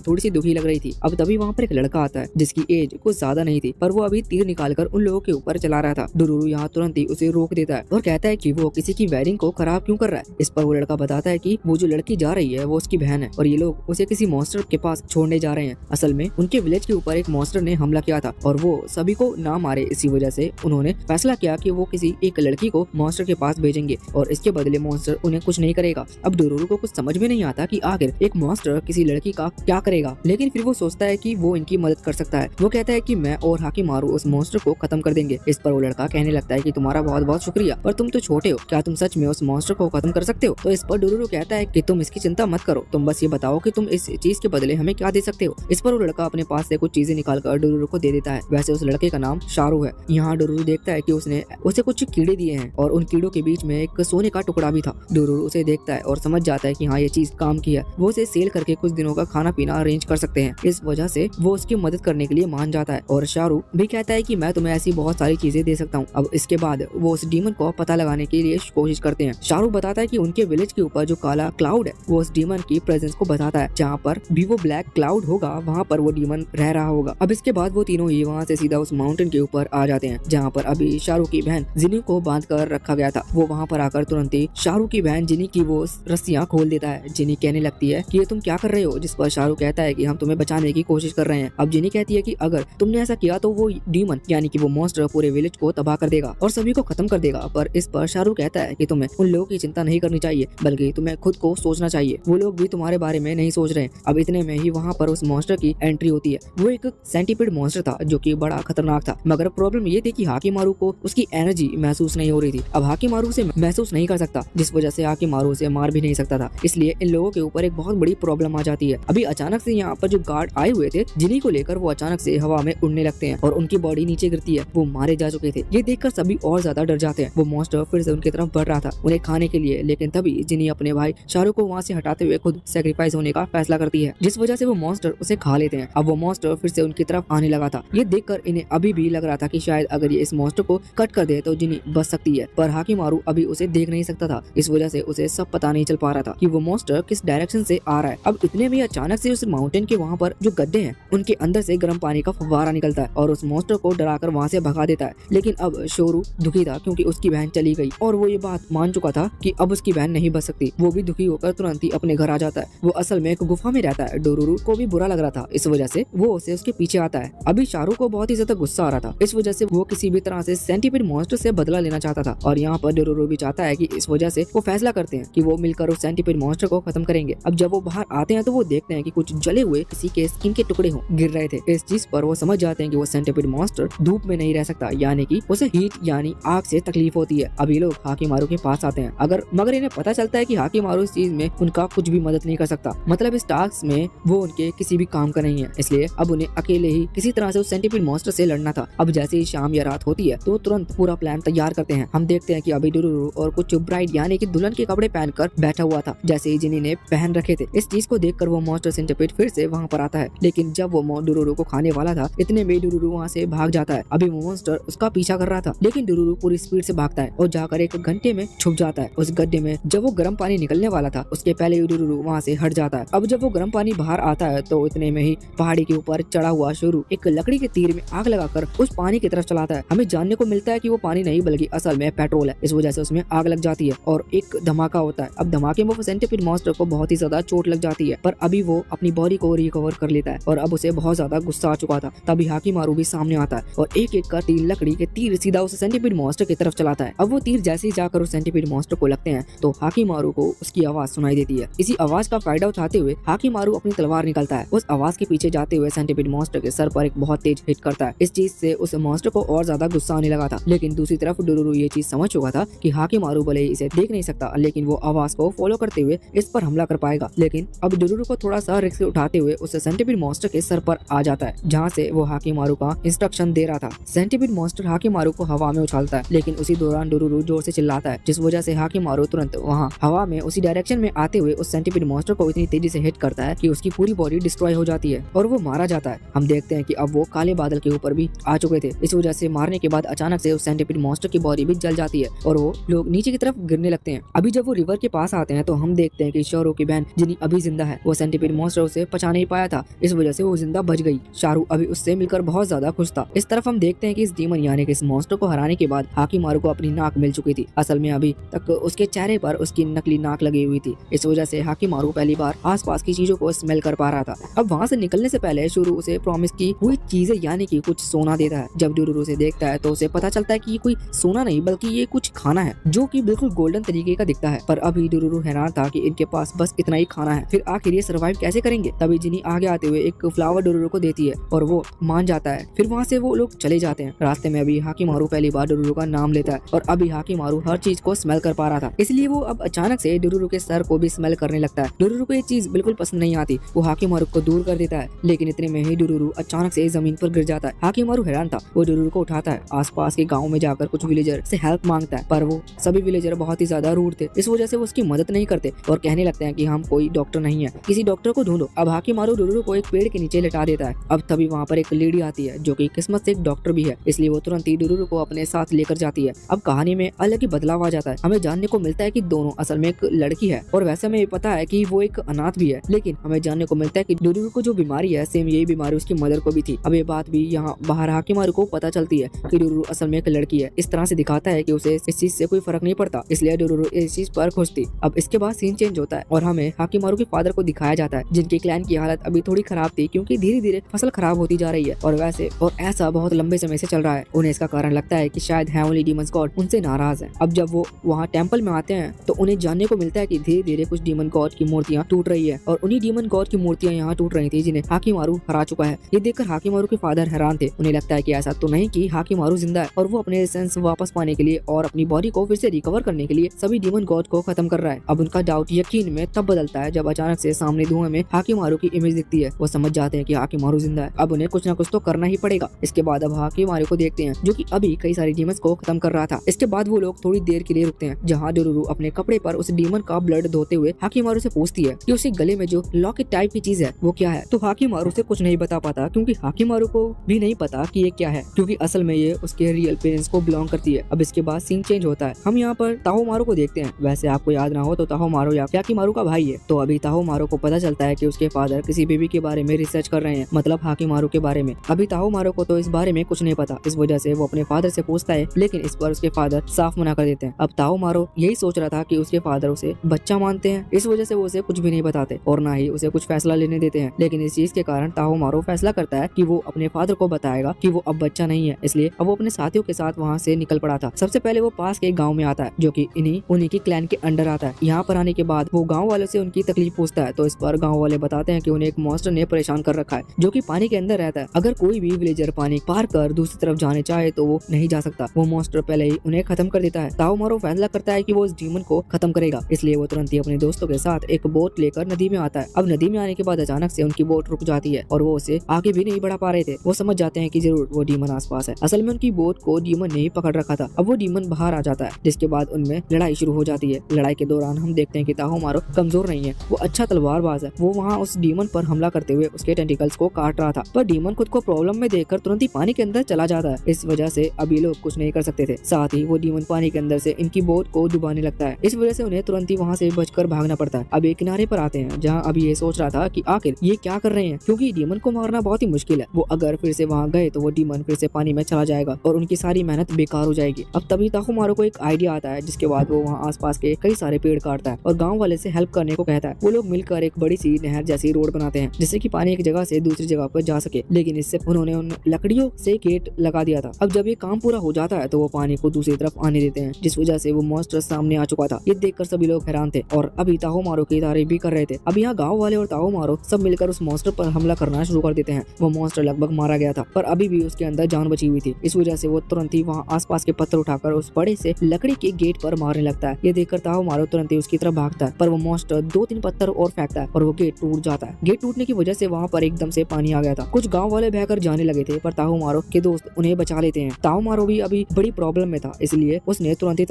थोड़ी सी दुखी लग रही थी। अब तभी वहाँ पर एक लड़का आता है जिसकी एज कुछ ज्यादा नहीं थी, पर वो अभी तीर निकालकर उन लोगों के ऊपर चला रहा था। डुरूरू यहाँ तुरंत ही उसे रोक देता है और कहता है कि वो किसी की वेडिंग को खराब क्यों कर रहा है। इस पर वो लड़का बताता है कि वो जो लड़की जा रही है वो उसकी बहन है और ये लोग उसे किसी मॉन्स्टर के पास छोड़ने जा रहे हैं। असल में उनके विलेज के ऊपर एक मॉन्स्टर ने हमला किया था और वो सभी को ना मारे, इसी वजह से उन्होंने फैसला किया कि वो किसी एक लड़की को मॉन्स्टर के पास भेजेंगे और इसके बदले मॉन्स्टर उन्हें कुछ नहीं करेगा। अब डुरूरू को कुछ समझ में नहीं आता कि आखिर एक मॉन्स्टर किसी लड़की का क्या करेगा, लेकिन फिर वो सोचता है कि वो इनकी मदद कर सकता है। वो कहता है कि मैं और हाकिमारू उस मॉन्स्टर को खत्म कर देंगे। इस पर वो लड़का कहने लगता है कि तुम्हारा बहुत बहुत शुक्रिया, पर तुम तो छोटे हो, क्या तुम सच में उस मॉन्स्टर को खत्म कर सकते हो? तो इस पर डुरूरू कहता है कि तुम इसकी चिंता मत करो, तुम बस ये बताओ कि तुम इस चीज के बदले हमें क्या दे सकते हो। इस पर वो लड़का अपने पास से कुछ चीजें निकालकर डुरूरू को दे देता है। वैसे उस लड़के का नाम शारू है। यहाँ डुरूरू देखता है कि उसने उसे कुछ कीड़े दिए हैं और उन कीड़ों के बीच में एक सोने का टुकड़ा भी था। डुरूरू उसे देखता है और समझ जाता है कि हाँ ये चीज काम की है, वो उसे सेल करके कुछ दिनों का खाना पीना अरेंज कर सकते हैं। इस वजह से वो उसकी मदद करने के लिए मान जाता है और शारू भी कहता है कि मैं तुम्हें ऐसी बहुत सारी चीजें दे सकता हूँ। अब इसके बाद वो उस डीमन को पता लगाने के लिए कोशिश करते हैं। शारू बताता है कि उनके विलेज के ऊपर जो काला क्लाउड है वो उस डीमन की प्रेजेंस को बताता है। जहाँ पर भी वो ब्लैक क्लाउड होगा वहाँ पर वो डीमन रह रहा होगा। अब इसके बाद वो तीनों ही वहाँ से सीधा उस माउंटेन के ऊपर आ जाते हैं जहाँ पर अभी शारू की बहन जिनी को बांध कर रखा गया था। वो वहाँ पर आकर तुरंत ही शारू की बहन जिनी की वो रस्सियाँ खोल देता है। जिनी कहने लगती है कि ये तुम क्या कर रहे हो, जिस पर शारू कहता है कि हम तुम्हें बचाने की कोशिश कर रहे हैं। अब जिनी कहती है कि अगर तुमने ऐसा किया तो वो डीमन यानी कि वो मॉन्स्टर पूरे विलेज को तबाह कर देगा और सभी को खत्म कर देगा। पर इस पर शारू कहता है कि तुम्हें उन लोगों की चिंता नहीं करनी चाहिए, बल्कि तुम्हें खुद को सोचना चाहिए, वो लोग भी तुम्हारे बारे में नहीं सोच रहे हैं। अब इतने में ही वहाँ पर उस मॉन्स्टर की एंट्री होती है। वो एक सेंटीपीड मॉन्स्टर था जो कि बड़ा खतरनाक था, मगर प्रॉब्लम ये थी कि हाकिमारू को उसकी एनर्जी महसूस नहीं हो रही थी। अब हाकिमारू उसे महसूस नहीं कर सकता, जिस वजह से हाकिमारू उसे मार भी नहीं सकता था। इसलिए इन लोगों के ऊपर एक बहुत बड़ी प्रॉब्लम आ जाती है। अभी अचानक से यहाँ पर जो गार्ड आए हुए थे जिन्हीं को लेकर वो अचानक से हवा में उड़ने लगते हैं और उनकी बॉडी नीचे गिरती है। वो मारे जा चुके थे। ये देखकर सभी और ज्यादा डर जाते हैं। वो मॉन्स्टर फिर से उनकी तरफ बढ़ रहा था उन्हें खाने के लिए, लेकिन तभी जिनी अपने भाई शारू को वहाँ से हटाते हुए खुद सेक्रीफाइस होने का फैसला करती है, जिस वजह से वो मॉन्स्टर उसे खा लेते हैं। अब वो मॉन्स्टर फिर से उनकी तरफ आने लगा था। ये देखकर इन्हें अभी भी लग रहा था कि शायद अगर ये इस मॉन्स्टर को कट कर दे तो जिनी बच सकती है, पर हाकिमारू अभी उसे देख नहीं सकता था। इस वजह से उसे सब पता नहीं चल पा रहा था कि वो मॉन्स्टर किस डायरेक्शन से आ रहा है। अब इतने में अचानक से उस माउंटेन के वहाँ पर जो गड्ढे हैं उनके अंदर से गर्म पानी का फव्वारा निकलता है और उस मॉन्स्टर को डराकर वहाँ से भगा देता है। लेकिन अब शोरू दुखी था क्योंकि उसकी बहन चली गई और वो ये बात मान चुका था कि अब उसकी बहन नहीं बच सकती। वो भी दुखी होकर तुरंत ही अपने घर आ जाता है। वो असल में एक गुफा में रहता है। डोरूरू को भी बुरा लग रहा था, इस वजह से वो उसे उसके पीछे आता है। अभी शारू को बहुत ही ज्यादा गुस्सा आ रहा था, इस वजह से वो किसी भी तरह से सेंटीपीड मॉन्स्टर से बदला लेना चाहता था और यहाँ पर डोरूरू भी चाहता है कि इस वजह से वो फैसला करते हैं कि वो मिलकर उस सेंटीपीड मॉन्स्टर को खत्म करेंगे। अब जब वो बाहर आते हैं तो वो देखते हैं कि कुछ जले हुए किसी के स्किन के टुकड़े गिर रहे थे। इस चीज पर वो समझ जाते हैं कि वो सेंटीपीड मॉन्स्टर धूप में नहीं रह सकता, यानी कि उसे हीट यानी आग से तकलीफ होती है। अभी लोग हाकिमारू के पास आते हैं मगर इन्हें पता चलता है कि हाकिमारू इस चीज में उनका कुछ भी मदद नहीं कर सकता, मतलब इस टास्क में वो उनके किसी भी काम का नहीं है। इसलिए अब उन्हें अकेले ही किसी तरह से उस सेंटीपीड मॉन्स्टर से लड़ना था। अब जैसे ही शाम या रात होती है तो तुरंत पूरा प्लान तैयार करते हैं। हम देखते हैं कि अभी डुरूरू और कुछ ब्राइड यानी कि दुल्हन के कपड़े पहनकर बैठा हुआ था, जैसे ही जिनी ने पहन रखे थे। इस चीज को देखकर वो मॉन्स्टर सेंटीपीड फिर से वहाँ पर आता है, लेकिन जब वो डुरूरू को खाने वाला था इतने में डुरूरू वहाँ से भाग जाता है। अभी वो मॉन्स्टर उसका पीछा कर रहा था, लेकिन डुरूरू पूरी स्पीड से भागता है और जाकर एक घंटे में छुप जाता है उस गड्ढे में। जब वो गर्म पानी निकलने वाला था उसके पहले ही डुरूरू वहाँ से हट जाता है। अब जब वो गर्म पानी बाहर आता है तो इतने में ही पहाड़ी के ऊपर चढ़ा हुआ शुरू एक लकड़ी के तीर में आग लगाकर उस पानी की तरफ चलाता है। हमें जानने को मिलता है कि वो पानी नहीं बल्कि असल में पेट्रोल है। इस वजह से उसमें आग लग जाती है और एक धमाका होता है। अब धमाके में वो सेंटीपीड मॉन्स्टर को बहुत ही ज्यादा चोट लग जाती है, पर अभी वो अपनी बॉडी को रिकवर कर लेता है और अब उसे बहुत ज्यादा गुस्सा आ चुका था। तभी हाकिमारू भी सामने आता है और एक एक कर तीर लकड़ी के तीर सीधा उस सेंटीपीड मॉन्स्टर की तरफ चलाता है। अब वो तीर जैसे ही जाकर उस सेंटीपीड मॉन्स्टर को लगते हैं तो हाकिमारू को उसकी आवाज सुनाई देती है। इसी आवाज का फायदा उठाते हुए हाकिमारू अपनी तलवार निकलता है। उस आवाज के पीछे जाते हुए सेंटीपीड मॉन्स्टर के सर पर एक बहुत तेज हिट करता है। इस चीज से उस मॉन्स्टर को और ज्यादा गुस्सा आने लगा था, लेकिन दूसरी तरफ डुरूरू ये चीज समझ चुका था कि हाकिमारू भले ही इसे देख नहीं सकता, लेकिन वो आवाज को फॉलो करते हुए इस पर हमला कर पाएगा। लेकिन अब डुरूरू को थोड़ा सा रिस्क उठाते हुए उस सेंटीपीड मॉन्स्टर के सर पर आ जाता है, जहाँ से वो हाकिमारू का इंस्ट्रक्शन दे रहा था। सेंटीपीड मॉन्स्टर हाकिमारू को हवा में उछालता है, लेकिन उसी दौरान डुरूरू जोर से चिल्लाता है, जिस वजह से हाकिमारू तुरंत वहाँ हवा में उसी डायरेक्शन में आते हुए उस सेंटीपीड मॉन्स्टर को इतनी तेजी से हिट करता है कि उसकी पूरी बॉडी डिस्ट्रॉय हो जाती है और वो मारा जाता है। हम देखते हैं कि अब वो काले बादल के ऊपर भी आ चुके थे। इस वजह से मारने के बाद अचानक से उस सेंटीपीड मॉन्स्टर की बॉडी भी जल जाती है और वो लोग नीचे की तरफ गिरने लगते हैं। अभी जब वो रिवर के पास आते हैं तो हम देखते हैं कि शाहरुख की बहन जिनी अभी जिंदा है, वो सेंटीपीड मॉन्स्टर उसे पचा नहीं पाया था, इस वजह से वो जिंदा बच गई। शाहरुख अभी उससे मिलकर बहुत ज्यादा खुश था। इस तरफ हम देखते हैं कि इस डीमन यानी कि इस मॉन्स्टर को हराने के बाद हाकिमारू को अपनी नाक मिल चुकी थी। असल में अभी तक उसके चेहरे पर उसकी नकली नाक लगी हुई थी, इस वजह से हाकिमारू पहली बार आसपास की चीजों को स्मेल कर पा रहा था। अब वहाँ से निकलने से पहले शुरू उसे प्रॉमिस की हुई चीजें यानी कि कुछ सोना देता है। जब डुरुरु उसे देखता है तो उसे पता चलता है कि ये कोई सोना नहीं बल्कि ये कुछ खाना है जो कि बिल्कुल गोल्डन तरीके का दिखता है। पर अभी डुरुरु हैरान था कि इनके पास बस इतना ही खाना है, फिर आखिर ये सर्वाइव कैसे करेंगे। तभी जिनी आगे आते हुए एक फ्लावर डुरुरु को देती है और वो मान जाता है। फिर वहाँ से वो लोग चले जाते हैं। रास्ते में अभी हाकिमारू पहली बार डुरुरु का नाम लेता है और अभी हाकिमारू हर चीज को स्मेल कर पा रहा था, इसलिए वो अब अचानक से डुरुरु के सर को भी स्मेल करने लगता है। डुरुरु को ये चीज बिल्कुल पसंद नहीं आती, वो हाकिमारू को दूर कर देता है, लेकिन इतने में ही डुरुरु अचानक से जमीन पर गिर जाता है। हाकिमारू हैरान था, वो डुरुरु को उठाता है, आसपास के गाँव में जाकर कुछ विलेजर से हेल्प मांगता है, पर वो सभी विलेजर बहुत ही ज्यादा रूड थे, इस वजह से वो उसकी मदद नहीं करते और कहने लगते हैं कि हम कोई डॉक्टर नहीं है, किसी डॉक्टर को ढूंढो। अब हाकिमारू डुरुरु को एक पेड़ के नीचे लिटा देता है। अब तभी वहाँ पर एक लेडी आती है जो कि किस्मत से एक डॉक्टर भी है, इसलिए वो तुरंत ही डुरुरु को अपने साथ लेकर जाती है। अब कहानी में अलग ही बदलाव आ जाता है। हमें जानने को मिलता है कि दोनों असल में एक लड़की है और वैसे हमें पता है कि वो एक अनाथ भी है, लेकिन हमें जानने को मिलता है कि डुरुरु को जो बीमारी है सेम यही बीमारी उसकी मदर को भी थी। अब ये बात भी यहाँ बाहर हाकिमारू को पता चलती है कि डुरुरु असल में एक लड़की है। इस तरह से दिखाता है कि उसे इस चीज से कोई फर्क नहीं पड़ता, इसलिए डुरुरु इस चीज पर खुश थी। अब इसके बाद सीन चेंज होता है और हमें हाकिमारू के फादर को दिखाया जाता है, जिनके क्लैन की हालत अभी थोड़ी खराब थी क्योंकि धीरे धीरे फसल खराब होती जा रही है और ऐसा बहुत लंबे समय से चल रहा है। उन्हें इसका कारण लगता है कि शायद हेवनली डीमंस गॉड उनसे नाराज है। अब जब वो वहाँ टेंपल में आते हैं तो उन्हें जानने को मिलता है कि धीरे धीरे कुछ डीमन गॉड की मूर्तियां टूट रही है और उन्हीं डीमन गॉड की मूर्तियां यहाँ टूट रही थी जिन्हें हाकिमारू हरा चुका है। ये देखकर हाकिमारू के फादर हैरान थे, उन्हें लगता है कि ऐसा तो नहीं कि हाकिमारू जिंदा है और वो अपने सेंस वापस पाने के लिए और अपनी बॉडी को फिर से रिकवर करने के लिए सभी डीमन गॉड को खत्म कर रहा है। अब उनका डाउट यकीन में तब बदलता है जब अचानक से सामने धुएं में हाकिमारू की इमेज दिखती है। वो समझ जाते हैं कि हाकिमारू जिंदा है, अब उन्हें कुछ ना कुछ तो करना ही पड़ेगा। इसके बाद अब हाकिमारू को देखते हैं जो कि अभी कई सारे डीमंस को खत्म कर रहा था। इसके बाद वो लोग थोड़ी देर के लिए रुकते हैं जहाँ डुरुरु अपने कपड़े पर उस डीमन का ब्लड धोते हुए हाकिमारू से पूछती है कि उसके गले में जो लॉकेट टाइप की चीज है वो क्या है। तो हाकिमारू से कुछ नहीं बता पाता क्योंकि हाकिमारू को भी नहीं पता कि ये क्या है, क्योंकि असल में ये उसके रियल पेरेंट्स को बिलोंग करती है। अब इसके बाद सीन चेंज होता है, हम यहाँ पर ताहोमारू को देखते हैं। वैसे आपको याद ना हो तो ताहोमारू या हाकिमारू का भाई है। तो अभी ताहोमारू को पता चलता है कि उसके फादर किसी बेबी के बारे में रिसर्च कर रहे हैं, मतलब हाकिमारू के बारे में। अभी ताहोमारू को तो इस बारे में कुछ नहीं पता, इस वजह से वो अपने फादर से पूछता है, लेकिन इस पर उसके फादर साफ मना कर देते हैं। अब ताहोमारू यही सोच रहा था कि उसके फादर उसे बच्चा मानते हैं, इस वजह से वो उसे कुछ भी नहीं बताते और ना ही उसे कुछ फैसला लेने देते हैं। लेकिन इस चीज के कारण ताहोमारू फैसला करता है कि वो अपने फादर को बताएगा कि वो अब बच्चा नहीं है, इसलिए अब वो अपने साथियों के साथ वहाँ से निकल पड़ा था। सबसे पहले वो पास के गाँव में आता है जो कि उन्हीं की क्लैन के अंडर आता है। यहाँ पर आने के बाद वो गाँव वालों से उनकी तकलीफ पूछता है, तो इस पर गाँव वाले बताते हैं कि उन्हें एक मॉन्स्टर ने परेशान कर रखा है जो कि पानी के अंदर रहता है। अगर कोई भी विलेजर पानी पार कर दूसरी तरफ जाने चाहे तो वो नहीं जा सकता, वो मॉन्स्टर पहले ही उन्हें खत्म कर देता है। ताहोमारू फैसला करता है कि वो इस डीमन को खत्म करेगा, इसलिए वो तुरंत ही अपने दोस्तों के साथ एक बोट लेकर नदी में आता है। अब नदी में आने के बाद अचानक से उनकी बोट रुक जाती है और वो उसे आगे भी नहीं बढ़ा पा रहे थे। वो समझ जाते हैं कि जरूर वो डीमन आसपास है। असल में उनकी बोट को डीमन ने ही पकड़ रखा था। अब वो डीमन बाहर आ जाता है, जिसके बाद उनमें लड़ाई शुरू हो जाती है। लड़ाई के दौरान हम देखते हैं कि ताहोमारू कमजोर नहीं है, वो अच्छा तलवारबाज है। वो वहाँ उस डीमन पर हमला करते हुए उसके टेंटिकल्स को काट रहा था, पर डीमन खुद को प्रॉब्लम में देखकर तुरंत ही पानी के अंदर चला जाता है। इस वजह से अभी लोग कुछ नहीं कर सकते थे। साथ ही वो डीमन पानी के अंदर से इनकी बोट को डुबाने लगता है, इस वजह से उन्हें तुरंत ही वहाँ से बचकर भागना पड़ता है। अब एक किनारे पर आते हैं जहाँ अभी ये सोच रहा था कि आखिर ये क्या कर रहे हैं, क्योंकि डीमन को मारना बहुत ही मुश्किल है। वो अगर फिर से वहाँ गए तो वो डीमन फिर से पानी में चला जाएगा और उनकी सारी मेहनत बेकार हो जाएगी। अब तभी ताहोमारू को एक आइडिया आता है, जिसके बाद वो वहाँ आसपास के कई सारे पेड़ काटता है और गाँव वाले से हेल्प करने को कहता है। वो लोग मिलकर एक बड़ी सी नहर जैसी रोड बनाते हैं जिससे कि पानी एक जगह से दूसरी जगह पर जा सके, लेकिन इससे उन्होंने उन लकड़ियों से गेट लगा दिया था। अब जब ये काम पूरा हो जाता है तो वो पानी को दूसरी तरफ आने देते हैं, जिस वजह से वो मॉन्स्टर सामने आ चुका था। ये देखकर सभी लोग हैरान थे और अभी ताहोमारू की तारीफ भी कर रहे थे। अब यहाँ गाँव वाले और ताहोमारू सब मिलकर उस मॉन्स्टर पर हमला करना शुरू कर देते हैं। वो मॉन्स्टर लगभग मारा गया था, पर अभी भी उसके अंदर जान बची हुई थी। इस वजह से वो तुरंत ही वहाँ आसपास के पत्थर उठाकर उस बड़े से लकड़ी के गेट पर मारने लगता है। ये देखकर ताहोमारू तुरंत ही उसकी तरफ भागता है, पर वो मॉन्स्टर 2-3 पत्थर और फेंकता है और वो गेट टूट जाता है। गेट टूटने की वजह से वहाँ पर एकदम से पानी आ गया था। कुछ गाँव वाले बहकर जाने लगे थे, पर ताहोमारू के दोस्त उन्हें बचा लेते हैं। ताहोमारू भी अभी बड़ी प्रॉब्लम में था, इसलिए उसने तुरंत ही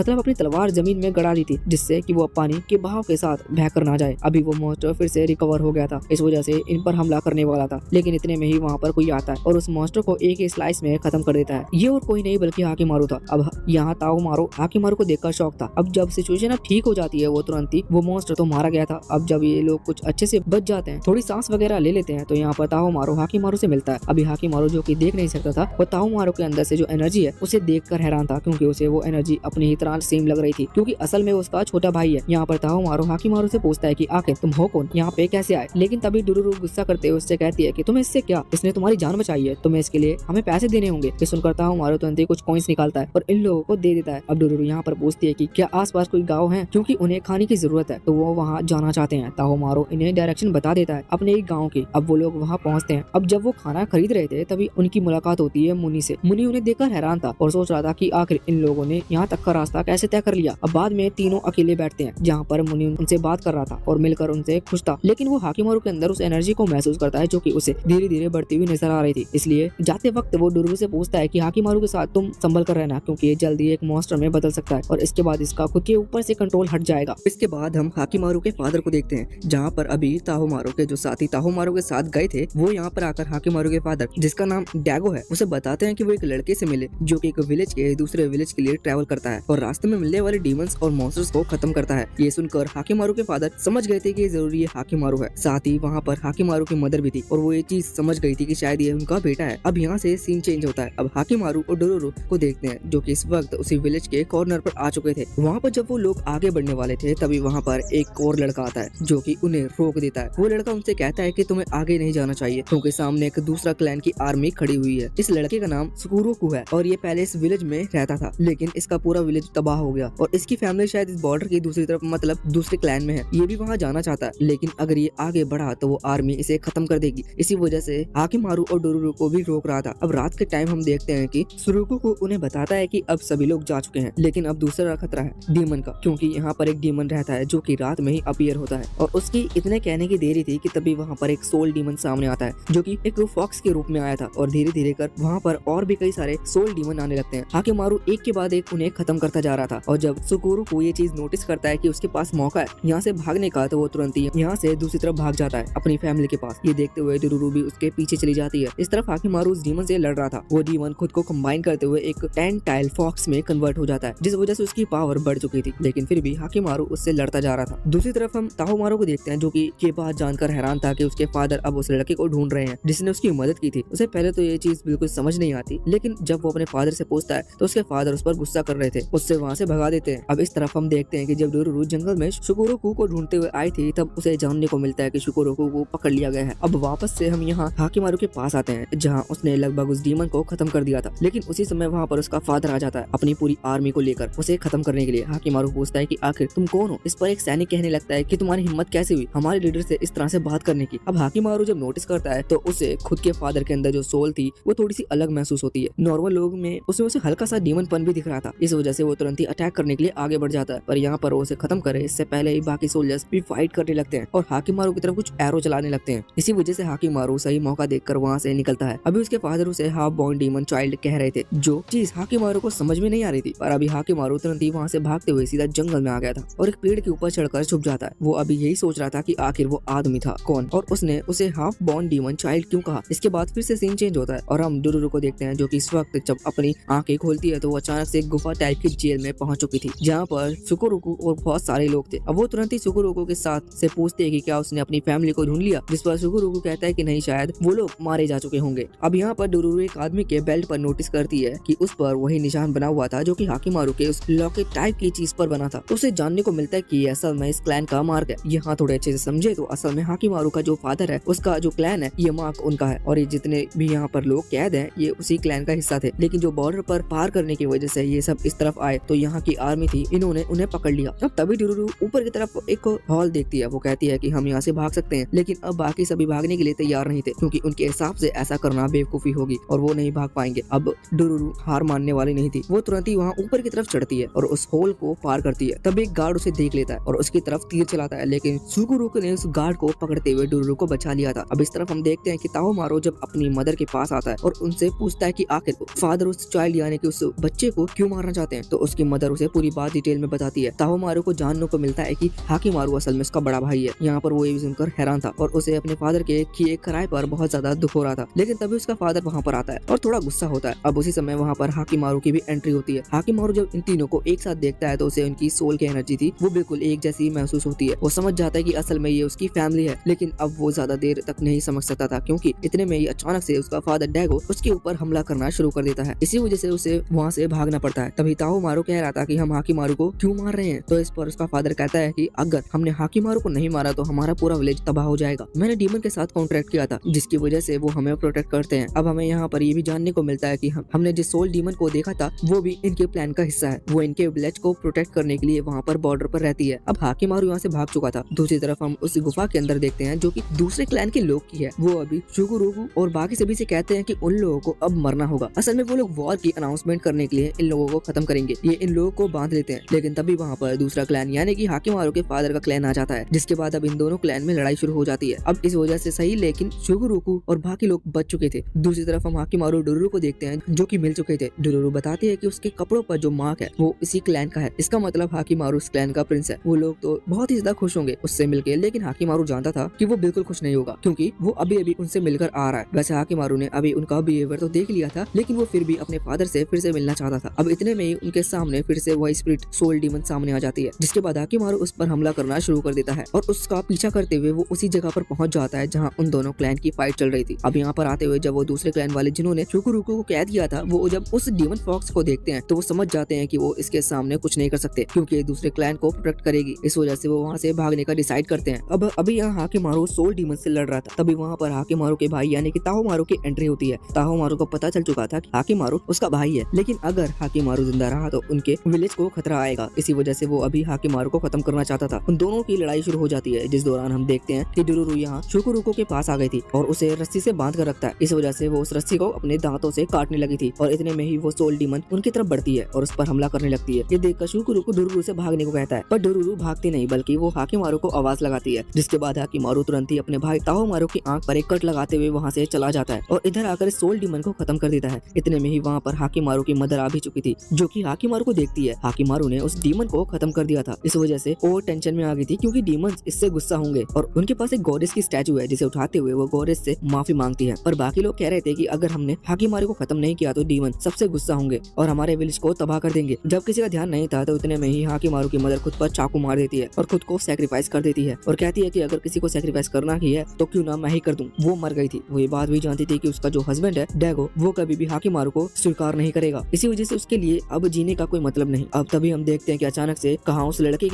अपनी तलवार जमीन में गड़ा दी थी, जिससे कि वो पानी के बहाव के साथ बहकर ना जाए। अभी वो मॉन्स्टर फिर से रिकवर हो गया था, इस वजह से इन पर हमला करने वाला था, लेकिन इतने में ही वहाँ पर कोई आता है और उस मॉन्स्टर को एक ही स्लाइस में खत्म कर देता है। ये और कोई नहीं बल्कि हाकिमारू था। अब यहाँ ताहोमारू हाकिमारू को देखकर शौक था। अब अब जब सिचुएशन अब ठीक हो जाती है वो तुरंत ही वो मॉन्स्टर तो मारा गया था। अब जब ये लोग कुछ अच्छे से बच जाते हैं, थोड़ी सांस वगैरह ले लेते हैं, तो यहाँ पर ताओमारो हाकिमारू से मिलता है। अभी हाकिमारू जो कि देख नहीं सकता था, वो ताओमारो के अंदर से जो एनर्जी है उसे देखकर हैरान था, क्योंकि उसे वो एनर्जी अपनी ही तरह सेम लग रही थी, क्योंकि असल में उसका छोटा भाई है। यहाँ पर ताओमारो हाकिमारू से पूछता है कि आखिर तुम हो कौन, यहाँ पे कैसे आए। लेकिन तभी डुरुरु गुस्सा करते हुए उससे कहती है कि तुम्हें इससे क्या, इसने तुम्हारी जान बचाई है, तुम्हें इसके लिए हमें पैसे देने होंगे। ये सुनकर ताओमारो तुरंत ही कुछ कॉइंस निकालता है और इन लोगों को दे देता है। अब डुरुरु यहाँ पर पूछती है कि क्या आसपास कोई गाँव है, क्योंकि उन्हें खाने की जरूरत है, तो वो वहाँ जाना चाहते हैं। ताओमारो इन्हें डायरेक्शन बता देता है अपने एक गाँव की। अब वो लोग वहाँ पहुँचते हैं। अब जब वो खाना खरीद रहे थे तभी उनकी मुलाकात होती है मुनि से। मुनि उन्हें देखकर हैरान था और सोच रहा था कि आखिर इन लोगों ने यहाँ तक का रास्ता कैसे तय कर लिया। अब बाद में तीनों अकेले बैठते हैं, जहाँ पर मुनि उनसे बात कर रहा था और मिलकर उनसे खुश था। लेकिन वो हाकिमारू के अंदर उस एनर्जी को महसूस करता है जो कि उसे धीरे धीरे बढ़ती हुई नजर आ रही थी। इसलिए जाते वक्त वो डुरुरु से पूछता है कि हाकिमारू के साथ तुम संभल कर रहना, क्योंकि ये जल्दी एक मॉन्स्टर में बदल सकता है और इसके बाद इसका खुद के ऊपर से कंट्रोल हट जाएगा। इसके बाद हम हाकिमारू के फादर को देखते हैं, जहाँ पर अभी ताहोमारू के जो साथी ताहोमारू के साथ गए थे वो यहाँ पर आकर हाकिमारू के फादर, जिसका नाम डैगो है, उसे बताते हैं कि वो एक लड़के से मिले जो कि एक विलेज के दूसरे विलेज के लिए ट्रैवल करता है और रास्ते में मिलने वाले डीमंस और मॉन्स्टर्स को खत्म करता है। ये सुनकर हाकिमारू के फादर समझ गए थे कि ये जरूरी है हाकिमारू है। साथ ही वहाँ पर हाकिमारू की मदर भी थी और वो ये चीज समझ गई थी कि शायद ये उनका बेटा है। अब यहाँ से सीन चेंज होता है। अब हाकिमारू और डुरुरु को देखते हैं जो कि इस वक्त उसी विलेज के कॉर्नर पर आ चुके थे। वहाँ पर जब वो लोग आगे बढ़ने वाले थे तभी वहाँ पर एक और लड़का आता है जो कि उन्हें रोक देता है। वो लड़का उनसे कहता है कि तुम्हें आगे नहीं जाना चाहिए, क्योंकि सामने एक दूसरा क्लैन की आर्मी खड़ी हुई है। इस लड़के का नाम सुकुरोकू है और ये पहले इस विलेज में रहता था, लेकिन इसका पूरा विलेज तबाह हो गया और इसकी फैमिली शायद इस बॉर्डर की दूसरी तरफ मतलब दूसरे क्लैन में है। ये भी वहाँ जाना चाहता है, लेकिन अगर ये आगे बढ़ा तो वो आर्मी इसे खत्म कर देगी। इसी वजह से हाकिमारू और डुरुरु को भी रोक रहा था। अब रात के टाइम हम देखते हैं कि सुरुकू को उन्हें बताता है कि अब सभी लोग जा चुके हैं, लेकिन अब दूसरा खतरा है डीमन का, क्योंकि यहाँ पर एक डीमन रहता है जो कि रात में ही अपीयर होता है। और उसकी इतने कहने की देरी थी कि तभी वहाँ पर एक सोल डीमन सामने आता है जो कि एक फॉक्स के रूप में आया था और धीरे धीरे कर वहाँ पर और भी कई सारे सोल डीमन आने लगते हैं। हाकिमारू एक के बाद एक उन्हें खत्म करता जा रहा था और जब सुकुरु को ये चीज नोटिस करता है कि उसके पास मौका है यहाँ से भागने का, तो वो तुरंत ही यहाँ से दूसरी तरफ भाग जाता है अपनी फैमिली के पास। ये देखते हुए डुरुरु भी उसके पीछे चली जाती है। इस तरफ हाकिमारू उस डीमन से लड़ रहा था। वो डीमन खुद को कंबाइन करते हुए एक 10 टाइल फॉक्स में कन्वर्ट हो जाता है, जिस वजह से उसकी पावर बढ़ चुकी थी, लेकिन फिर भी हाकिमारू उससे लड़ता जा रहा था। दूसरी तरफ हम ताहोमारू को देखते हैं जो कि ये बात जानकर हैरान था कि उसके फादर अब उस लड़के को ढूंढ रहे हैं जिसने उसकी मदद की थी। उसे पहले तो ये चीज बिल्कुल समझ नहीं आती, लेकिन जब वो अपने फादर से पूछता है तो उसके फादर उस पर गुस्सा कर रहे थे, उससे वहाँ से भगा देते हैं। अब इस तरफ हम देखते हैं कि जब डुरुरु जंगल में शुकुरोकू को ढूंढते हुए आई थी तब उसे जानने को मिलता है कि शुकुरोकू को पकड़ लिया गया है। अब वापस से हम यहाँ हाकिमारू के पास आते हैं जहाँ उसने लगभग उस डीमन को खत्म कर दिया था, लेकिन उसी समय वहाँ पर उसका फादर आ जाता है अपनी पूरी आर्मी को लेकर उसे खत्म करने के लिए। हाकिमारू पूछता है कि आखिर तुम कौन हो। इस पर एक सैनिक कहने लगता है कि तुम्हारी हिम्मत कैसे हुई हमारे लीडर से इस तरह से बात करने की। अब हाकिमारू जब नोटिस करता है तो उसे खुद के फादर के अंदर जो सोल थी वो थोड़ी सी अलग महसूस होती है। नॉर्मल लोग में उसे हल्का सा डीमनपन भी दिख रहा था, इस वजह से वो तुरंत ही अटैक करने के लिए आगे बढ़ जाता है। पर यहाँ पर वो उसे खत्म करे इससे पहले ही बाकी सोल्जर्स भी फाइट करने लगते हैं और हाकिमारू की तरफ कुछ एरो चलाने लगते हैं। इसी वजह से हाकिमारू सही मौका देखकर वहाँ से निकलता है। अभी उसके फादर उसे हाफ बॉर्न डीमन चाइल्ड कह रहे थे, जो चीज हाकिमारू को समझ में नहीं आ रही थी। पर अभी हाकिमारू तुरंत ही वहाँ से भागते हुए सीधा जंगल में आ गया था और एक पेड़ के ऊपर चढ़कर छुप जाता है। वो अभी यही सोच रहा था कि आखिर वो आदमी था कौन और उसने उसे हाफ बॉर्न डीमन चाइल्ड क्यों कहा। इसके बाद फिर से सीन चेंज होता है और हम डुरुरु को देखते हैं जो कि इस वक्त जब अपनी आंखें खोलती है तो वो अचानक से एक गुफा टाइप की जेल में पहुंच चुकी थी, जहाँ पर शुकुरुकु और बहुत सारे लोग थे। अब वो तुरंत ही शुकुरुकु के साथ से पूछते हैं कि क्या उसने अपनी फैमिली को ढूंढ लिया, जिस पर शुकुरुकु कहता है कि नहीं, शायद वो लोग मारे जा चुके होंगे। अब यहाँ पर डुरुरु एक आदमी के बेल्ट पर नोटिस करती है कि उस पर वही निशान बना हुआ था जो कि हाकिमारू के उस लॉकेट टाइप की चीज पर बना था। उसे जानने को मिलता है कि असल में इस क्लैन का मार्क है। यहाँ थोड़े अच्छे से समझे तो असल में हाकिमारू का जो फादर है उसका जो क्लैन है ये मार्क उनका है और ये जितने भी यहाँ पर लोग कैद हैं ये उसी क्लैन का हिस्सा थे। लेकिन जो बॉर्डर पर पार करने की वजह से ये सब इस तरफ आए तो यहाँ की आर्मी थी, इन्होंने उन्हें पकड़ लिया। अब तभी डुरुरु ऊपर की तरफ एक हॉल देखती है। वो कहती है कि हम यहाँ से भाग सकते हैं, लेकिन अब बाकी सभी भागने के लिए तैयार नहीं थे क्योंकि उनके हिसाब से ऐसा करना बेवकूफी होगी और वो नहीं भाग पाएंगे। अब डुरुरु हार मानने वाली नहीं थी, वो तुरंत ही वहाँ ऊपर की तरफ चढ़ती है और उस होल को पार करती है। तब एक गार्ड उसे देख लेता है और उसकी तरफ तीर चलाता है, लेकिन शुकुरुकु ने उस गार्ड को पकड़ते हुए डुरुरु को बचा लिया था। अब इस तरफ हम देखते हैं कि ताहोमारू जब अपनी मदर के पास आता है और उनसे पूछता है कि आखिर फादर उस चाइल्ड यानी कि उस बच्चे को क्यों मारना चाहते हैं, तो उसकी मदर उसे पूरी बात डिटेल में बताती है। ताहोमारू को जानने को मिलता है कि हाकिमारू असल में उसका बड़ा भाई है। यहाँ पर वो ये भी सुनकर हैरान था और उसे अपने फादर के किए कराए पर बहुत ज्यादा दुख हो रहा था। लेकिन तभी उसका फादर वहाँ पर आता है और थोड़ा गुस्सा होता है। अब उसी समय वहाँ पर हाकिमारू की भी एंट्री होती है। हाकिमारू जब इन तीनों को एक साथ देखता है तो उसे उनकी सोल की एनर्जी थी वो बिल्कुल एक जैसी महसूस होती है। वो समझ जाता है कि असल में ये उसकी फैमिली है, लेकिन अब वो ज्यादा देर तक नहीं समझ सकता था क्योंकि इतने में ही अचानक से उसका फादर डैगो उसके ऊपर हमला करना शुरू कर देता है। इसी वजह से उसे वहाँ से भागना पड़ता है। तभी ताओमारू कह रहा था कि हम हाकिमारू को क्यों मार रहे हैं, तो इस पर उसका फादर कहता है कि अगर हमने हाकिमारू को नहीं मारा तो हमारा पूरा विलेज तबाह हो जाएगा। मैंने डीमन के साथ कॉन्ट्रैक्ट किया था जिसकी वजह से वो हमें प्रोटेक्ट करते हैं। अब हमें यहाँ पर ये भी जानने को मिलता है कि हमने जिस सोल डीमन को देखा था वो भी इनके प्लान का हिस्सा है। वो इनके विलेज को प्रोटेक्ट करने के लिए वहाँ पर बॉर्डर पर रहती है। अब हाकिमारू यहाँ से भाग चुका था। दूसरी तरफ हम उस गुफा के अंदर देखते हैं जो कि दूसरे क्लैन के लोग की है। वो अभी शुगुरुगु और बाकी सभी से कहते हैं कि उन लोगों को अब मरना होगा। असल में वो लोग वॉर की अनाउंसमेंट करने के लिए इन लोगों को खत्म करेंगे। ये इन लोगों को बांध लेते हैं, लेकिन तभी वहाँ पर दूसरा क्लैन यानी कि हाकिमारू के फादर का क्लैन आ जाता है, जिसके बाद अब इन दोनों क्लैन में लड़ाई शुरू हो जाती है। अब इस वजह से सही, लेकिन शुगुरुगु और बाकी लोग बच चुके थे। दूसरी तरफ हम हाकिमारू डोरोरो को देखते हैं जो कि मिल चुके थे। डोरोरो बताते हैं कि उसके कपड़ों पर जो मार्क है वो इसी क्लैन का है। इसका मतलब हाकिमारू उस क्लैन का प्रिंस है। वो लोग तो बहुत ही ज्यादा खुश होंगे उससे मिलकर, लेकिन हाकिमारू जानता था कि वो बिल्कुल खुश नहीं होगा क्योंकि वो अभी उनसे मिलकर आ रहा है। वैसे हाकिमारू ने अभी उनका बिहेवियर तो देख लिया था, लेकिन वो फिर भी अपने फादर से फिर से मिलना चाहता था। अब इतने में ही उनके सामने फिर से वही स्पिरिट सोल डीमन सामने आ जाती है, जिसके बाद हाकिमारू उस पर हमला करना शुरू कर देता है और उसका पीछा करते हुए वो उसी जगह पर पहुंच जाता है जहां उन दोनों क्लैन की फाइट चल रही थी। अब यहाँ पर आते हुए जब वो दूसरे क्लैन वाले जिन्होंने शुगुरुगु को कैद किया था वो जब उस डीमन फॉक्स को देखते हैं तो वो समझ जाते हैं कि वो इसके सामने कुछ नहीं कर सकते क्योंकि दूसरे क्लैन को प्रोटेक्ट करेगी। इस वजह से वो वहाँ से भागने का डिसाइड करते हैं। अब अभी यहाँ हाकिमारू सोल डीमन से लड़ रहा था, तभी वहाँ पर हाकिमारू के भाई यानी कि ताओमारू की एंट्री होती है। ताओमारू को पता चल चुका था कि हाकिमारू उसका भाई है, लेकिन अगर हाकिमारू जिंदा रहा तो उनके विलेज को खतरा आएगा। इसी वजह से वो अभी हाकिमारू को खत्म करना चाहता था। उन दोनों की लड़ाई शुरू हो जाती है, जिस दौरान हम देखते हैं कि डोरोरो यहाँ शुगुरुगु के पास आ गई थी और उसे रस्सी से बांध कर रखता है। इस वजह से वो उस रस्सी को अपने दांतों से काटने लगी थी और इतने में ही वो सोल डीमन उनकी तरफ बढ़ती है और उस पर हमला करने लगती है। ये देखकर शुगुरुगु डोरोरो से भागने को कहता है, पर डोरोरो भागती नहीं बल्कि वो हाकिमारू को आवाज लगाती है, जिसके बाद हाकिमारू तुरंत ही अपने भाई ताओमारू की आंख पर एक कट लगाते हुए वहाँ से चला जाता है और इधर आकर सोल डीमन को खत्म कर देता है। इतने में ही वहाँ पर हाकिमारू की मदर आ भी चुकी थी, जो कि हाकिमारू को देखती है। हाकिमारू ने उस डीमन को खत्म कर दिया था। इस वजह से वो टेंशन में आ गई थी क्योंकि डीमंस इससे गुस्सा होंगे और उनके पास एक गॉडेस की स्टैचू है जिसे उठाते हुए वो गॉडेस से माफी मांगती है। पर बाकी लोग कह रहे थे कि अगर हमने हाकिमारू को खत्म नहीं किया तो डीमन सबसे गुस्सा होंगे और हमारे विलेज को तबाह कर देंगे। जब किसी का ध्यान नहीं था तो इतने में ही हाकिमारू की मदर खुद पर चाकू मार देती है और खुद को सैक्रिफाइस कर देती है और कहती है कि अगर किसी को सैक्रिफाइस करना ही है तो क्यों ना मैं ही कर दूं। वो मर गई थी। वो ये बात भी जानती थी कि उसका जो हस्बैंड है डैगो वो कभी भी हाकिमारू को स्वीकार नहीं करेगा। इसी वजह से उसके लिए अब जीने का कोई मतलब नहीं। अब तभी हम देखते हैं कि अचानक से कहाँ उस लड़के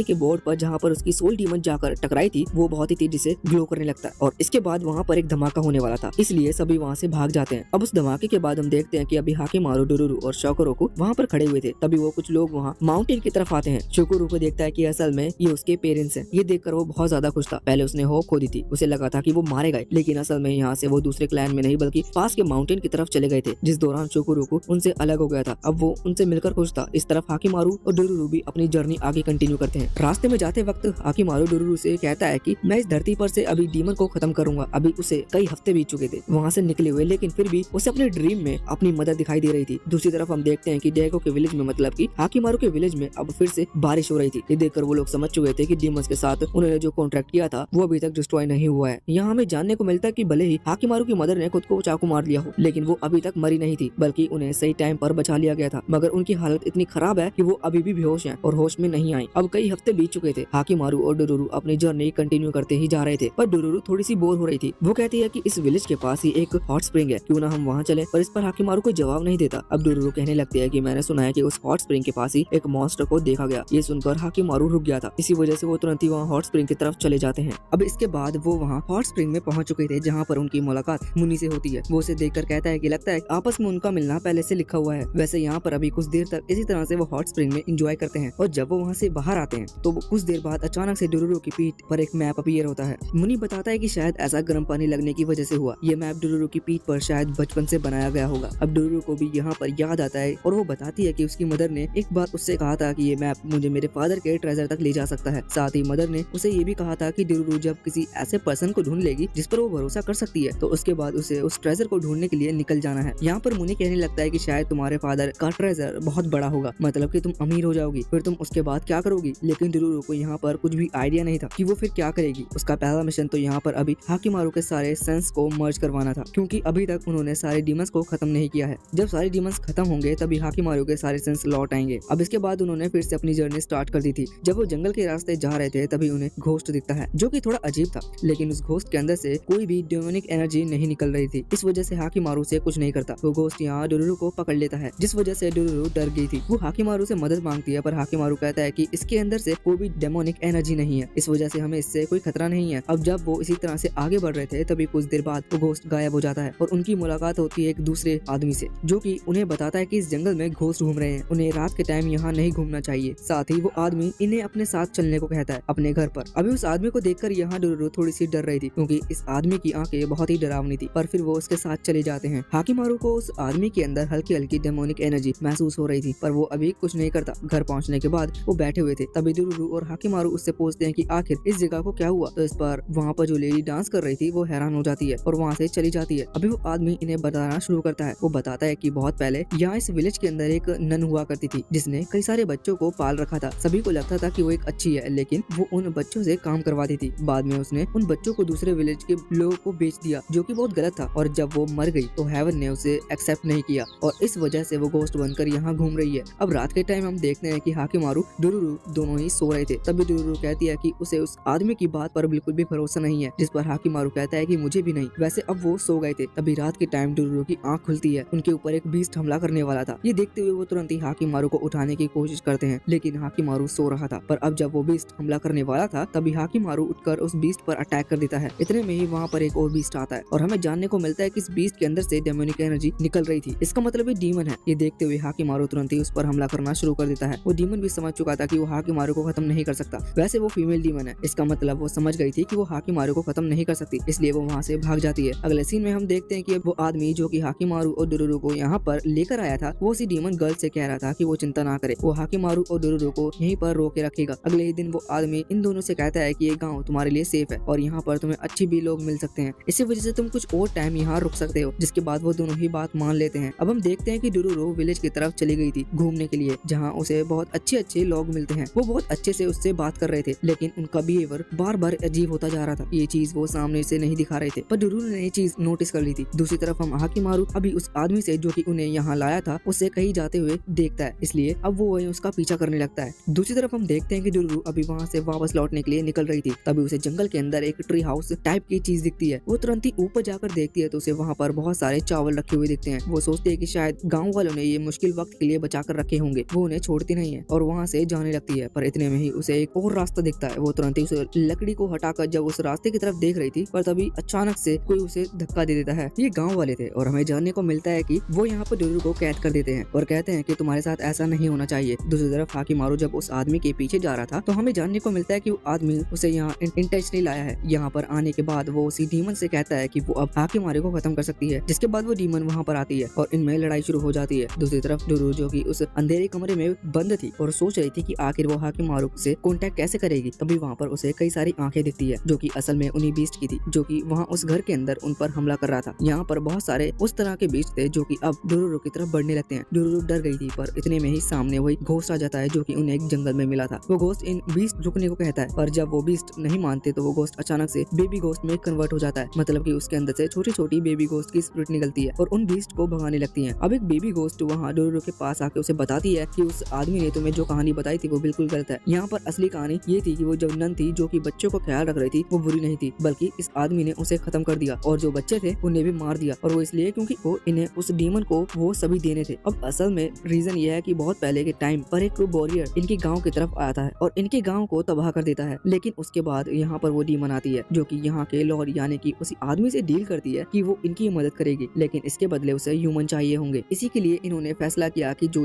के बोर्ड पर जहाँ पर उसकी सोल डीमन जाकर टकराई थी वो बहुत ही तेजी से ग्लो करने लगता है और इसके बाद वहाँ पर एक धमाका होने वाला था, इसलिए सभी वहाँ से भाग जाते हैं। अब उस धमाके के बाद हम देखते हैं कि अभी हाकिमारू डोरोरो और शुगुरुगु वहाँ पर खड़े हुए थे। तभी वो कुछ लोग वहाँ माउंटेन की तरफ आते हैं। शुगुरुगु देखता है कि असल में ये उसके पेरेंट्स हैं। ये देखकर वो बहुत ज्यादा खुश था। पहले उसने होप खो दी थी, उसे लगा था कि वो मारे गए, लेकिन असल में यहाँ से वो दूसरे क्लैन में नहीं बल्कि पास के माउंटेन की तरफ चले गए थे, जिस दौरान शुगुरुगु उनसे अलग हो गया था। अब वो उनसे मिलकर खुश था। इस तरफ हाकिमारू और डोरोरो भी अपनी जर्नी आगे कंटिन्यू करते हैं। रास्ते में जाते वक्त हाकिमारू डोरोरो से कहता है कि मैं इस धरती पर से अभी डीमन को खत्म करूंगा। अभी उसे कई हफ्ते बीत चुके थे वहाँ से निकले हुए, लेकिन फिर भी उसे अपने ड्रीम में अपनी मदर दिखाई दे रही थी। दूसरी तरफ हम देखते हैं कि डैगो के विलेज में मतलब कि हाकिमारू के विलेज में अब फिर से बारिश हो रही थी। ये देखकर वो लोग समझ चुके थे कि डीमंस के साथ उन्होंने जो कॉन्ट्रैक्ट किया था वो अभी तक डिस्ट्रॉय नहीं हुआ है। यहाँ हमें जानने को मिलता है कि भले ही हाकिमारू की मदर ने खुद को चाकू मार लिया हो, लेकिन वो अभी तक मरी नहीं थी बल्कि उन्हें सही टाइम पर बचा लिया गया था। मगर उनकी हालत इतनी खराब है कि वो अभी भी बेहोश हैं और होश में नहीं आई। अब कई हफ्ते बीत चुके थे। हाकिमारू और डोरोरो अपनी जर्नी कंटिन्यू करते ही जा रहे थे, पर डोरोरो थोड़ी सी बोर हो रही थी। वो कहती है कि इस विलेज के पास ही एक हॉट स्प्रिंग है, क्यों ना हम वहाँ चले। पर इस पर हाकिमारू कोई जवाब नहीं देता। अब डोरोरो कहने लगती है कि मैंने सुना है कि उस हॉट स्प्रिंग के पास ही एक मॉन्स्टर को देखा गया। ये सुनकर हाकिमारू रुक गया था। इसी वजह से वो तुरंत ही वहाँ हॉट स्प्रिंग की तरफ चले जाते हैं। अब इसके बाद वो वहाँ हॉट स्प्रिंग में पहुंच चुके थे, जहाँ पर उनकी मुलाकात मुनि से होती है। वो उसे देखकर कहता है कि लगता है आपस में उनका मिलना पहले से लिखा हुआ है। वैसे यहाँ पर अभी कुछ देर तक इसी तरह से वो हॉट स्प्रिंग में एंजॉय करते हैं और जब वो वहाँ से बाहर आते हैं तो कुछ देर बाद अचानक से डोरोरो की पीठ पर एक मैप अपीयर होता है। मुनि बताता है कि शायद ऐसा गर्म पानी लगने की वजह से हुआ। ये मैप डोरोरो की पीठ पर शायद बचपन से बनाया गया होगा। अब डोरोरो को भी यहाँ पर याद आता है और वो बताती है कि उसकी मदर ने एक बार उससे कहा था कि ये मैप मुझे मेरे फादर के ट्रेजर तक ले जा सकता है। साथ ही मदर ने उसे ये भी कहा था कि डोरोरो जब किसी ऐसे पर्सन को ढूंढ लेगी जिस पर वो भरोसा कर सकती है तो उसके बाद उसे उस ट्रेजर को ढूंढने के लिए निकल जाना है। यहाँ पर मुनि कहने लगता है कि शायद तुम्हारे फादर का ट्रेजर बहुत बड़ा होगा, मतलब कि तुम अमीर हो जाओगी, फिर तुम उसके बाद क्या करोगी। लेकिन डोरोरो को यहाँ पर कुछ भी आइडिया नहीं था कि वो फिर क्या करेगी। उसका पहला मिशन तो यहाँ पर अभी हाकिमारू के सारे सेंस को मर्ज करवाना था, क्योंकि अभी तक उन्होंने सारे डीमंस को खत्म नहीं किया है। जब सारे डीमंस खत्म होंगे तभी हाकिमारू के सारे सेंस लौट आएंगे। अब इसके बाद उन्होंने फिर से अपनी जर्नी स्टार्ट कर दी थी। जब वो जंगल के रास्ते जा रहे थे तभी उन्हें घोस्ट दिखता है, जो कि थोड़ा अजीब था, लेकिन उस घोस्ट के अंदर से कोई भी डेमोनिक एनर्जी नहीं निकल रही थी। इस वजह से हाकिमारू से कुछ नहीं करता। वो घोस्ट यहाँ डोरोरो को पकड़ लेता है, जिस वजह से डोरोरो डर गई थी। वो हाकिमारू से मदद मांगती है, पर हाकिमारू कहता है कि इसके अंदर से कोई भी डेमोनिक एनर्जी नहीं है, इस वजह से हमें इससे कोई खतरा नहीं है। अब जब वो इसी तरह से आगे बढ़ रहे थे तभी कुछ देर बाद वो घोस्ट गायब हो जाता है और उनकी मुलाकात होती है एक दूसरे आदमी से, जो कि उन्हें बताता है कि इस जंगल में घोस्ट घूम रहे हैं, उन्हें रात के टाइम यहाँ नहीं घूमना चाहिए। साथ ही वो आदमी इन्हें अपने साथ चलने को कहता है अपने घर पर। अभी उस आदमी को देखकर यहाँ डोरोरो थोड़ी सी डर रही थी, क्योंकि इस आदमी की आंखें बहुत ही डरावनी थी, पर फिर वो उसके साथ चले जाते हैं। हाकिमारू को उस आदमी के अंदर हल्की हल्की डेमोनिक एनर्जी महसूस हो रही थी, पर वो अभी कुछ नहीं करता। घर पहुंचने के बाद वो बैठे हुए थे, तभी डोरोरो और हाकिमारू उससे पूछते हैं कि आखिर इस जगह को क्या हुआ। तो इस पर वहाँ पर जो लेडी डांस कर रही थी वो हैरान हो जाती है और वहाँ से चली जाती है। अभी वो आदमी इन्हें बताना शुरू करता है। वो बताता है कि बहुत पहले यहाँ इस विलेज के अंदर एक नन हुआ करती थी, जिसने कई सारे बच्चों को पाल रखा था। सभी को लगता था कि वो एक अच्छी है, लेकिन वो उन बच्चों से काम करवाती थी। बाद में उसने उन बच्चों को दूसरे विलेज के लोगों को बेच दिया, जो कि बहुत गलत था। और जब वो मर गई तो हेवन ने उसे एक्सेप्ट नहीं किया और इस वजह से वो घोस्ट बनकर यहाँ घूम रही है। अब रात के टाइम हम देखते हैं कि हाकिमारू डोरोरो दोनों ही सो रहे थे। तभी डोरोरो कहती है कि उसे उस आदमी की बात पर बिल्कुल भी भरोसा नहीं है, जिस पर हाकिमारू कहता है कि मुझे भी नहीं। वैसे अब वो सो गए थे। तभी रात के टाइम डोरोरो की आंख खुलती है, उनके ऊपर एक बीस्ट हमला करने वाला था। ये देखते हुए वो तुरंत ही हाकिमारू को उठाने की कोशिश करते हैं, लेकिन हाकिमारू सो रहा था। पर अब जब वो बीस्ट हमला करने वाला था तभी हाकिमारू उठकर उस बीस्ट पर अटैक कर देता है। इतने में ही वहाँ पर एक और बीस्ट आता है और हमें जानने को मिलता है कि इस बीस्ट के अंदर से डेमोनिक एनर्जी निकल रही थी। इसका मतलब ये डीमन है। ये देखते हुए हाकिमारू तुरंत ही उस पर हमला करना शुरू कर देता है। वो डीमन भी समझ चुका था कि वो हाकिमारू को खत्म नहीं कर सकता। वैसे वो फीमेल डीमन है, इसका मतलब वो समझ गई थी कि वो हाकिमारू को खत्म नहीं कर सकती, इसलिए वो वहाँ से भाग जाती है। अगले सीन में हम देखते हैं कि वो आदमी जो कि हाकिमारू और डोरोरो को यहाँ पर लेकर आया था, वो उसी डीमन गर्ल से कह रहा था कि वो चिंता ना करे, वो हाकिमारू और डोरोरो को यहीं पर रोक के रखेगा। अगले ही दिन वो आदमी इन दोनों से कहता है कि ये गाँव तुम्हारे लिए सेफ है और यहाँ पर तुम्हें अच्छे भी लोग मिल सकते हैं, इसी वजह से तुम कुछ और टाइम यहाँ रुक सकते हो। जिसके बाद वो दोनों ही बात मान लेते हैं। अब हम देखते हैं कि डोरोरो विलेज की तरफ चली गई थी घूमने के लिए, जहाँ उसे बहुत अच्छे लोग मिलते हैं। वो बहुत अच्छे से उससे बात कर रहे थे, लेकिन उनका बिहेवियर बार बार अजीब होता जा रहा था। ये चीज वो सामने से नहीं दिखा रहे थे, पर डोरोरो ने ये चीज नोटिस कर ली थी। दूसरी तरफ हम हाकिमारू अभी उस आदमी से जो कि उन्हें यहाँ लाया था उससे कहीं जाते हुए देखता है, इसलिए अब वो वहीं उसका पीछा करने लगता है। दूसरी तरफ हम देखते हैं कि डोरोरो अभी वहाँ से वापस लौटने के लिए निकल रही थी, तभी उसे जंगल के अंदर एक ट्री हाउस टाइप की चीज दिखती है। वो तुरंत ही ऊपर जाकर देखती है तो उसे वहाँ पर बहुत सारे चावल रखे हुए दिखते हैं। वो सोचती है कि शायद गाँव वालों ने ये मुश्किल वक्त के लिए बचा कर रखे होंगे। वो उन्हें छोड़ती नहीं है और वहाँ से जाने लगती है, पर इतने में ही उसे एक और रास्ता दिखता है। वो तुरंत ही उस लकड़ी को हटाकर जब उस रास्ते की तरफ देख रही थी, पर तभी अचानक से कोई उसे धक्का दे देता है। ये गाँव वाले थे और हमें जानने को मिलता है कि वो यहाँ पर डोरोरो को कैद कर देते हैं और कहते हैं कि तुम्हारे साथ ऐसा नहीं होना चाहिए। दूसरी तरफ हाकिमारू जब उस आदमी के पीछे जा रहा था तो हमें जानने को मिलता है कि वो आदमी उसे यहाँ इंटेंशनली लाया है। यहाँ पर आने के बाद वो उसी डीमन से कहता है कि वो अब हाकिमारू को खत्म कर सकती है, जिसके बाद वो डीमन वहाँ पर आती है और इनमें लड़ाई शुरू हो जाती है। दूसरी तरफ डोरोरो जो कि उस अंधेरे कमरे में बंद थी और सोच रही थी कि आखिर वो हाकिमारू से कांटेक्ट कैसे करेगी, तभी वहाँ पर उसे कई सारी आंखें दिखती है, जो कि असल में उन्हीं बीस्ट की थी, जो कि वहाँ उस घर के अंदर उन पर हमला कर रहा था। यहाँ पर बहुत सारे उस तरह के बीस्ट थे जो कि अब डोरोरो की तरफ बढ़ने लगते हैं। डोरोरो डर गई थी, पर इतने में ही सामने वही घोस्ट आ जाता है जो कि उन्हें एक जंगल में मिला था। वो घोस्ट इन बीस्ट रुकने को कहता है, पर जब वो बीस्ट नहीं मानते तो वो घोस्ट अचानक से बेबी घोस्ट में कन्वर्ट हो जाता है, मतलब कि उसके अंदर से छोटी छोटी बेबी घोस्ट की स्पिरिट निकलती है और उन बीस्ट को भगाने लगती है। अब एक बेबी घोस्ट वहाँ डोरोरो के पास आके उसे बताती है कि उस आदमी ने तुम्हें जो कहानी बताई थी वो बिल्कुल गलत है। यहाँ पर असली कहानी ये थी कि वो जो नन थी जो कि बच्चों को ख्याल रख रही थी वो बुरी नहीं थी, बल्कि इस आदमी ने उसे खत्म कर दिया और जो बच्चे थे उन्हें भी मार दिया, और वो इसलिए क्योंकि वो इन्हें उस डीमन को वो सभी देने थे। अब असल में रीजन ये है कि बहुत पहले के टाइम पर एक वॉरियर इनके गाँव की तरफ आता है और इनके गाँव को तबाह कर देता है, लेकिन उसके बाद यहाँ पर वो डीमन आती है जो कि यहाँ के लॉर्ड यानी कि उसी आदमी से डील करती है कि वो इनकी मदद करेगी, लेकिन इसके बदले उसे ह्यूमन चाहिए होंगे। इसी के लिए इन्होंने फैसला किया कि जो